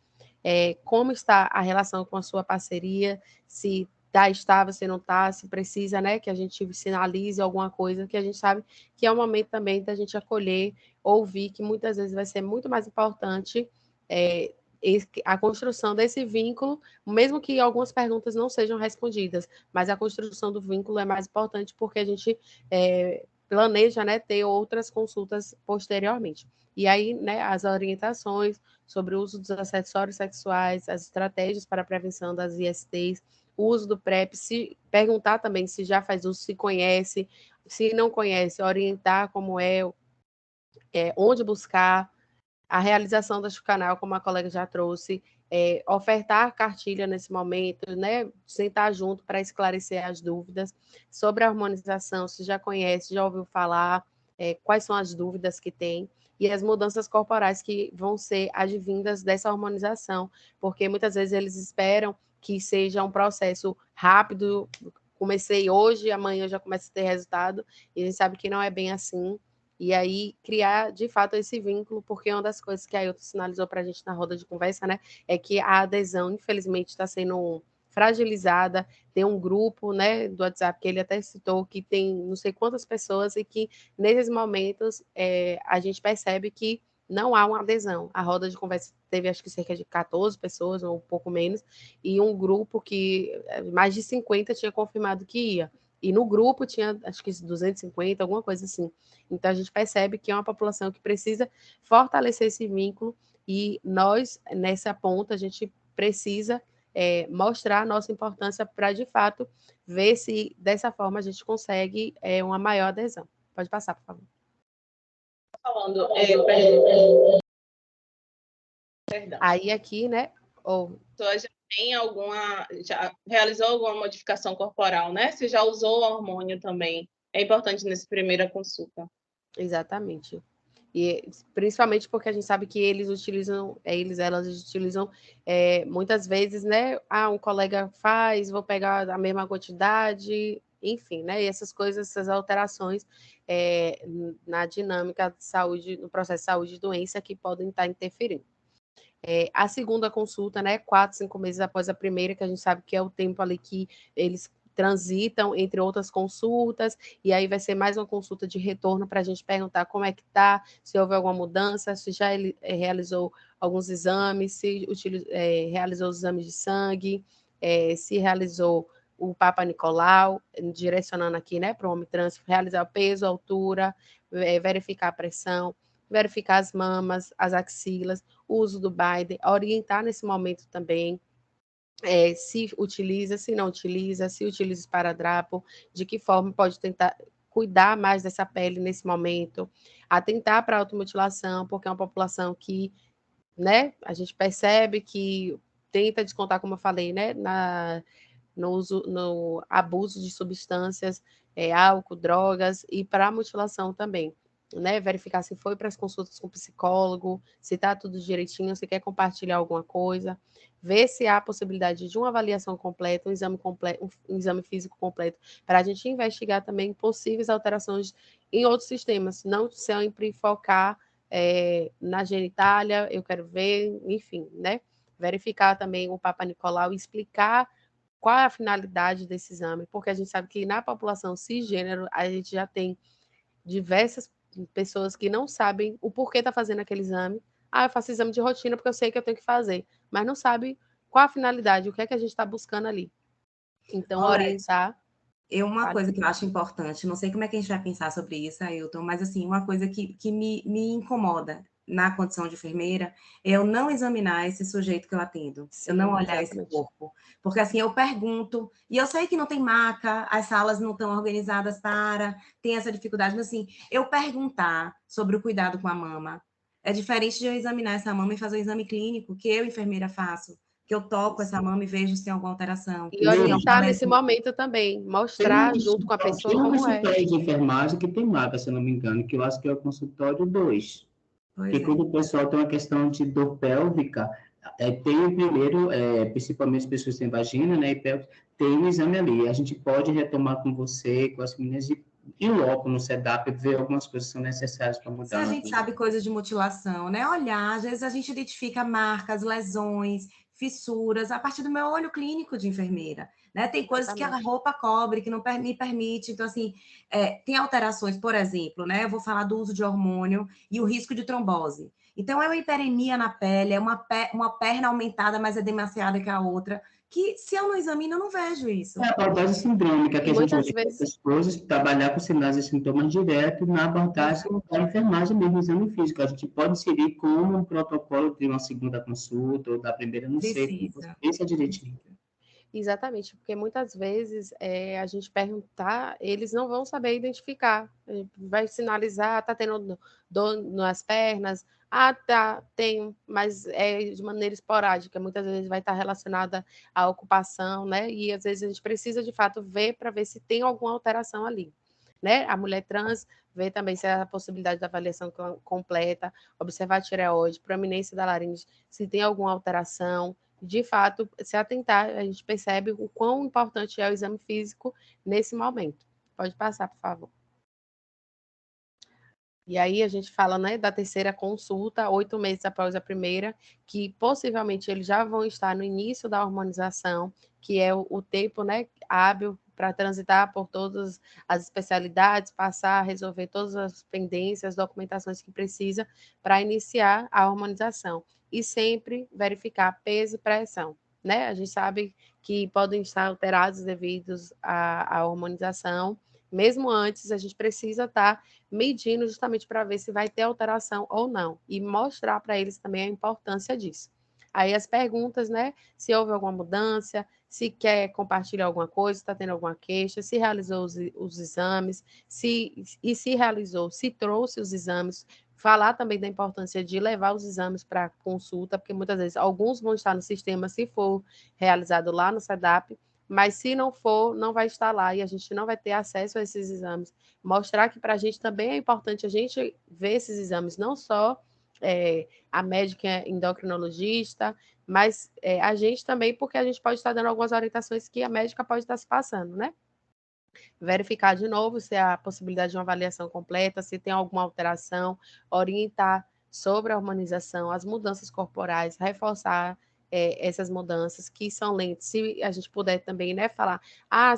Como está a relação com a sua parceria, se tá estável, se não tá, se precisa, né, que a gente sinalize alguma coisa, que a gente sabe que é o momento também da gente acolher, ouvir, que muitas vezes vai ser muito mais importante a construção desse vínculo, mesmo que algumas perguntas não sejam respondidas, mas a construção do vínculo é mais importante porque a gente planeja, né, ter outras consultas posteriormente. E aí, né, as orientações sobre o uso dos acessórios sexuais, as estratégias para a prevenção das ISTs, o uso do PrEP, se perguntar também se já faz uso, se conhece, se não conhece, orientar como onde buscar, a realização do canal, como a colega já trouxe, ofertar cartilha nesse momento, né, sentar junto para esclarecer as dúvidas sobre a harmonização, se já conhece, já ouviu falar, quais são as dúvidas que tem, e as mudanças corporais que vão ser advindas dessa harmonização, porque muitas vezes eles esperam que seja um processo rápido, comecei hoje, amanhã já começa a ter resultado, e a gente sabe que não é bem assim, e aí criar, de fato, esse vínculo, porque uma das coisas que a Ailton sinalizou para a gente na roda de conversa, né, é que a adesão, infelizmente, está sendo fragilizada, tem um grupo, né, do WhatsApp, que ele até citou, que tem não sei quantas pessoas, e que, nesses momentos, a gente percebe que não há uma adesão. A roda de conversa teve, acho que, cerca de 14 pessoas, ou um pouco menos, e um grupo que mais de 50 tinha confirmado que ia. E no grupo tinha, acho que 250, alguma coisa assim. Então, a gente percebe que é uma população que precisa fortalecer esse vínculo e nós, nessa ponta, a gente precisa mostrar a nossa importância para, de fato, ver se dessa forma a gente consegue uma maior adesão. Pode passar, por favor. Falando, perdão. Aí aqui, né? Já tem já realizou alguma modificação corporal, né? Se já usou o hormônio também, é importante nessa primeira consulta. Exatamente. E principalmente porque a gente sabe que eles utilizam, elas utilizam muitas vezes, né? Um colega faz, vou pegar a mesma quantidade, enfim, né? E essas coisas, essas alterações na dinâmica de saúde, no processo de saúde e doença que podem estar interferindo. A segunda consulta, né? 4, 5 meses após a primeira, que a gente sabe que é o tempo ali que eles transitam entre outras consultas, e aí vai ser mais uma consulta de retorno para a gente perguntar como é que está, se houve alguma mudança, se já ele realizou alguns exames, se realizou os exames de sangue, se realizou o Papa Nicolau, direcionando aqui, né, para o homem trans, realizar o peso, a altura, verificar a pressão, verificar as mamas, as axilas, o uso do Biden, orientar nesse momento também, se utiliza, se não utiliza, se utiliza esparadrapo, de que forma pode tentar cuidar mais dessa pele nesse momento, atentar para a automutilação, porque é uma população que, né, a gente percebe que tenta descontar, como eu falei, né, no abuso de substâncias, álcool, drogas, e para a mutilação também. Né, verificar se foi para as consultas com psicólogo, se está tudo direitinho, se quer compartilhar alguma coisa, ver se há a possibilidade de uma avaliação completa, um exame físico completo, para a gente investigar também possíveis alterações em outros sistemas, não sempre focar na genitália, eu quero ver, enfim, né? Verificar também o Papa Nicolau e explicar qual é a finalidade desse exame, porque a gente sabe que na população cisgênero a gente já tem diversas pessoas que não sabem o porquê está fazendo aquele exame. Eu faço exame de rotina porque eu sei que eu tenho que fazer, mas não sabe qual a finalidade, o que é que a gente está buscando ali. Então, orientar. Uma coisa que eu acho importante, não sei como é que a gente vai pensar sobre isso, Ailton, mas assim, uma coisa que me incomoda na condição de enfermeira é eu não examinar esse sujeito que eu atendo, sim, eu não olhar esse corpo. Porque assim, eu pergunto, e eu sei que não tem maca, as salas não estão organizadas tem essa dificuldade, mas assim, eu perguntar sobre o cuidado com a mama é diferente de eu examinar essa mama e fazer o exame clínico, que eu, enfermeira, faço. Que eu toco essa mama e vejo se tem alguma alteração. E orientar nesse momento também, mostrar junto com a pessoa como é. Tem um consultório de enfermagem que tem maca, se eu não me engano, que eu acho que é o consultório 2. Porque quando o pessoal tem uma questão de dor pélvica, tem o primeiro, principalmente as pessoas que têm vagina, né, e pélvica, tem um exame ali. A gente pode retomar com você, com as meninas, e logo no SEDAP, ver algumas coisas que são necessárias para mudar. Se a gente sabe coisas de mutilação, né? Olhar, às vezes a gente identifica marcas, lesões, fissuras, a partir do meu olho clínico de enfermeira. né? Tem coisas que a Exatamente. roupa cobre, que não me permite. Então, assim, tem alterações, por exemplo, né? Eu vou falar do uso de hormônio e o risco de trombose. Então, é uma hiperemia na pele, é uma perna aumentada, mas é demasiada que a outra, que se eu não examino, eu não vejo isso. É a abordagem sindrômica, que E a gente muitas usa vezes, essas coisas, trabalhar com sinais e sintomas direto na abordagem da enfermagem mesmo, exame físico. A gente pode inserir como um protocolo de uma segunda consulta ou da primeira, não sei, como você Precisa. pensa direitinho. exatamente, porque muitas vezes a gente perguntar, eles não vão saber identificar. Vai sinalizar, tá tendo dor nas pernas, tá, tenho, mas é de maneira esporádica, muitas vezes vai estar relacionada à ocupação, né? E às vezes a gente precisa de fato ver para ver se tem alguma alteração ali. Né? A mulher trans vê também se há a possibilidade da avaliação completa, observar a tireoide, proeminência da laringe, se tem alguma alteração. De fato, se atentar, a gente percebe o quão importante é o exame físico nesse momento. Pode passar, por favor. E aí a gente fala, né, da terceira consulta, 8 meses após a primeira, que possivelmente eles já vão estar no início da hormonização, que é o tempo, né, hábil para transitar por todas as especialidades, passar a resolver todas as pendências, documentações que precisa para iniciar a hormonização. E sempre verificar peso e pressão, né? A gente sabe que podem estar alterados devido à hormonização. Mesmo antes, a gente precisa estar medindo justamente para ver se vai ter alteração ou não e mostrar para eles também a importância disso. Aí as perguntas, né? Se houve alguma mudança, se quer compartilhar alguma coisa, se está tendo alguma queixa, se realizou os exames, se realizou, se trouxe os exames, falar também da importância de levar os exames para consulta, porque muitas vezes alguns vão estar no sistema se for realizado lá no SEDAP, mas se não for, não vai estar lá e a gente não vai ter acesso a esses exames. Mostrar que para a gente também é importante a gente ver esses exames, não só a médica endocrinologista, mas a gente também, porque a gente pode estar dando algumas orientações que a médica pode estar se passando, né? Verificar de novo se há a possibilidade de uma avaliação completa, se tem alguma alteração, orientar sobre a hormonização, as mudanças corporais, reforçar essas mudanças que são lentas. Se a gente puder também, né, falar,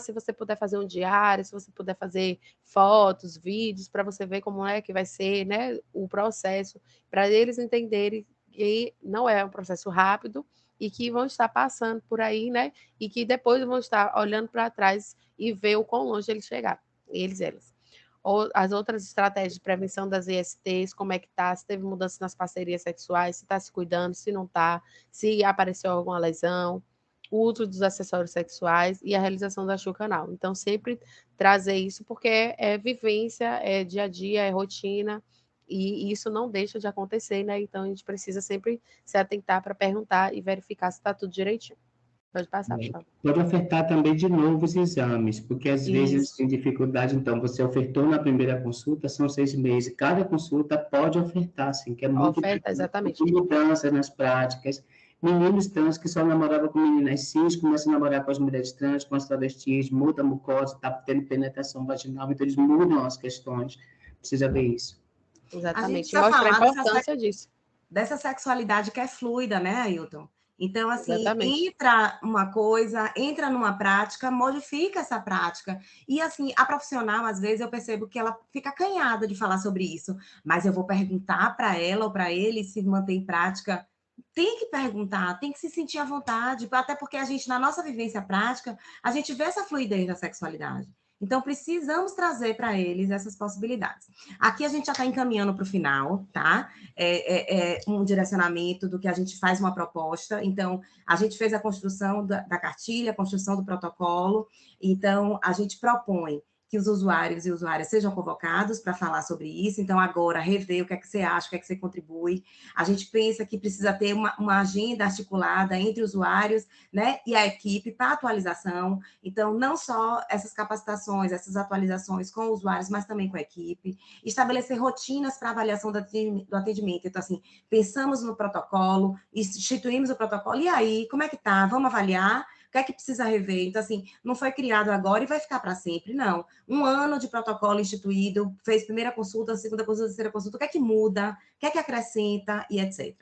se você puder fazer um diário, se você puder fazer fotos, vídeos, para você ver como é que vai ser, né, o processo, para eles entenderem que não é um processo rápido e que vão estar passando por aí, né, e que depois vão estar olhando para trás e ver o quão longe eles chegaram, elas. Ou as outras estratégias de prevenção das ISTs, como é que tá, se teve mudança nas parcerias sexuais, se está se cuidando, se não está, se apareceu alguma lesão, o uso dos acessórios sexuais e a realização da chuca anal. Então, sempre trazer isso, porque é vivência, é dia a dia, é rotina, e isso não deixa de acontecer, né? Então, a gente precisa sempre se atentar para perguntar e verificar se está tudo direitinho. Pode passar, por favor. Pode ofertar também de novo os exames, porque às vezes eles têm dificuldade, então você ofertou na primeira consulta, são 6 meses, cada consulta pode ofertar, assim, que é muito Oferta, exatamente. mudança nas práticas. Meninos trans que só namoravam com meninas cis, começam a namorar com as mulheres trans, com as travestis, muda a mucosa, está tendo penetração vaginal, então eles mudam as questões. Precisa ver isso. Exatamente. A gente Mostra a falar importância disso. dessa sexualidade que é fluida, né, Ailton? Então, assim, Exatamente. entra uma coisa, entra numa prática, modifica essa prática. E, assim, a profissional, às vezes, eu percebo que ela fica acanhada de falar sobre isso. Mas eu vou perguntar para ela ou para ele se mantém em prática. Tem que perguntar, tem que se sentir à vontade, até porque a gente, na nossa vivência prática, a gente vê essa fluidez da sexualidade. Então, precisamos trazer para eles essas possibilidades. Aqui a gente já está encaminhando para o final, tá? Um direcionamento do que a gente faz uma proposta. Então, a gente fez a construção da cartilha, a construção do protocolo. Então, a gente propõe que os usuários e usuárias sejam convocados para falar sobre isso. Então, agora, rever o que é que você acha, o que é que você contribui. A gente pensa que precisa ter uma agenda articulada entre usuários, né, e a equipe para atualização. Então, não só essas capacitações, essas atualizações com usuários, mas também com a equipe. Estabelecer rotinas para avaliação do atendimento. Então, assim, pensamos no protocolo, instituímos o protocolo, e aí, como é que tá? Vamos avaliar? O que é que precisa rever? Então, assim, não foi criado agora e vai ficar para sempre, não. 1 ano de protocolo instituído, fez primeira consulta, segunda consulta, terceira consulta, o que é que muda, o que é que acrescenta e etc.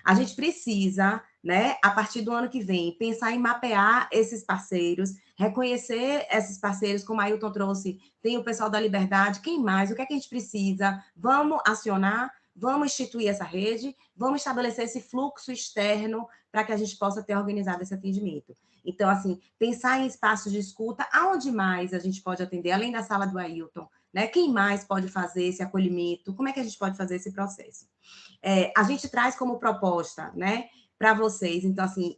A gente precisa, né, a partir do ano que vem, pensar em mapear esses parceiros, reconhecer esses parceiros, como a Ailton trouxe, tem o pessoal da Liberdade, quem mais? O que é que a gente precisa? Vamos acionar, vamos instituir essa rede, vamos estabelecer esse fluxo externo para que a gente possa ter organizado esse atendimento. Então, assim, pensar em espaços de escuta, aonde mais a gente pode atender, além da sala do Ailton, né? Quem mais pode fazer esse acolhimento? Como é que a gente pode fazer esse processo? A gente traz como proposta, né, para vocês, então, assim,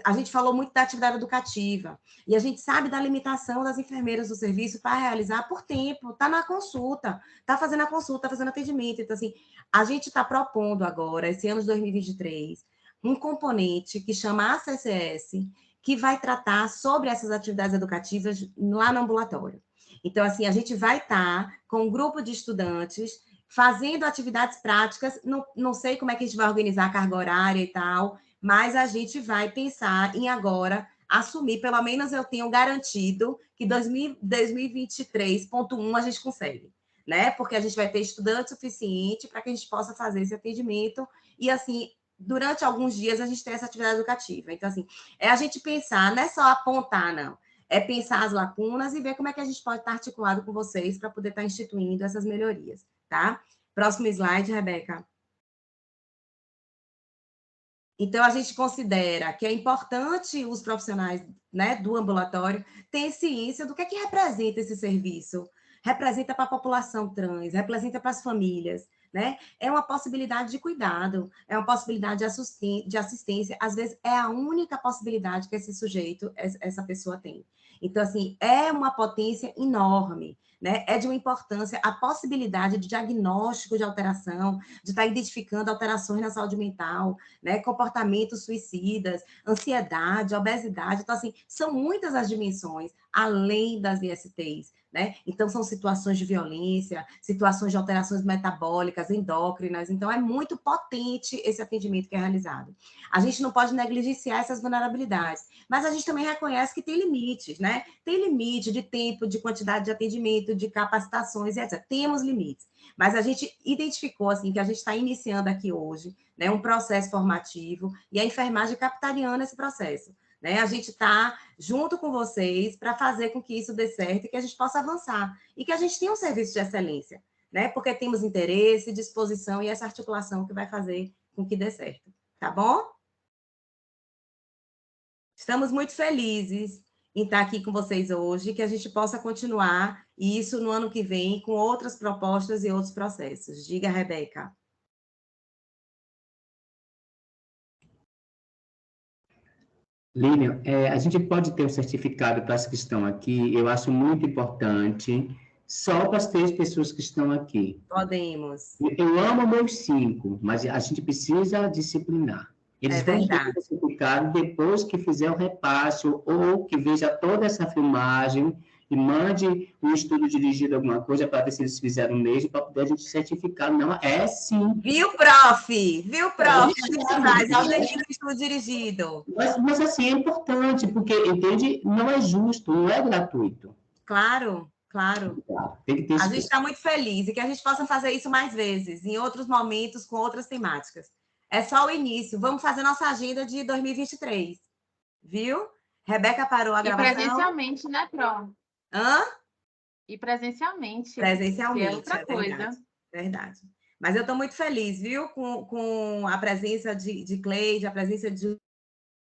a gente falou muito da atividade educativa, e a gente sabe da limitação das enfermeiras do serviço para realizar por tempo, está na consulta, está fazendo a consulta, está fazendo atendimento. Então, assim, a gente está propondo agora, esse ano de 2023, um componente que chama ACCS, que vai tratar sobre essas atividades educativas lá no ambulatório. Então, assim, a gente vai estar com um grupo de estudantes fazendo atividades práticas, não sei como é que a gente vai organizar a carga horária e tal, mas a gente vai pensar em agora assumir, pelo menos eu tenho garantido que 2023.1 a gente consegue, né? Porque a gente vai ter estudante suficiente para que a gente possa fazer esse atendimento e, assim, durante alguns dias a gente tem essa atividade educativa. Então, assim, é a gente pensar, não é só apontar, não. É pensar as lacunas e ver como é que a gente pode estar articulado com vocês para poder estar instituindo essas melhorias, tá? Próximo slide, Rebeca. Então, a gente considera que é importante os profissionais, né, do ambulatório terem ciência do que é que representa esse serviço. Representa para a população trans, representa para as famílias, né? É uma possibilidade de cuidado, é uma possibilidade de assistência. Às vezes, é a única possibilidade que esse sujeito, essa pessoa tem. Então, assim, é uma potência enorme, né? É de uma importância a possibilidade de diagnóstico de alteração, de estar identificando alterações na saúde mental, né? Comportamentos suicidas, ansiedade, obesidade. Então, assim, são muitas as dimensões, além das ISTs, né? Então, são situações de violência, situações de alterações metabólicas, endócrinas. Então, é muito potente esse atendimento que é realizado. A gente não pode negligenciar essas vulnerabilidades, mas a gente também reconhece que tem limites, né? Tem limite de tempo, de quantidade de atendimento, de capacitações, etc. Temos limites, mas a gente identificou, assim, que a gente está iniciando aqui hoje, né, um processo formativo, e a enfermagem capitaliana esse processo. Né? A gente está junto com vocês para fazer com que isso dê certo e que a gente possa avançar. E que a gente tenha um serviço de excelência, né? Porque temos interesse, disposição e essa articulação que vai fazer com que dê certo. Tá bom? Estamos muito felizes em estar aqui com vocês hoje, que a gente possa continuar isso no ano que vem com outras propostas e outros processos. Diga, Rebeca. Lilian, a gente pode ter um certificado para as que estão aqui, eu acho muito importante, só para as 3 pessoas que estão aqui. Podemos. Eu amo meus 5, mas a gente precisa disciplinar. Eles vão ter o certificado depois que fizer o repasse ou que veja toda essa filmagem e mande um estudo dirigido alguma coisa para ver se eles fizeram o mesmo, para poder a gente certificar. Não, é sim. Viu, prof? Viu, prof? A gente faz o estudo dirigido. Mas assim, é importante, porque, entende, não é justo, não é gratuito. Claro, claro. Tem que ter a gente está muito feliz e que a gente possa fazer isso mais vezes, em outros momentos, com outras temáticas. É só o início. Vamos fazer nossa agenda de 2023. Viu? Rebeca parou a gravação. E presencialmente, né, Pro? Hã? E presencialmente. Presencialmente, que é outra coisa. Verdade, verdade. Mas eu estou muito feliz, viu? Com a presença de Cleide, a presença de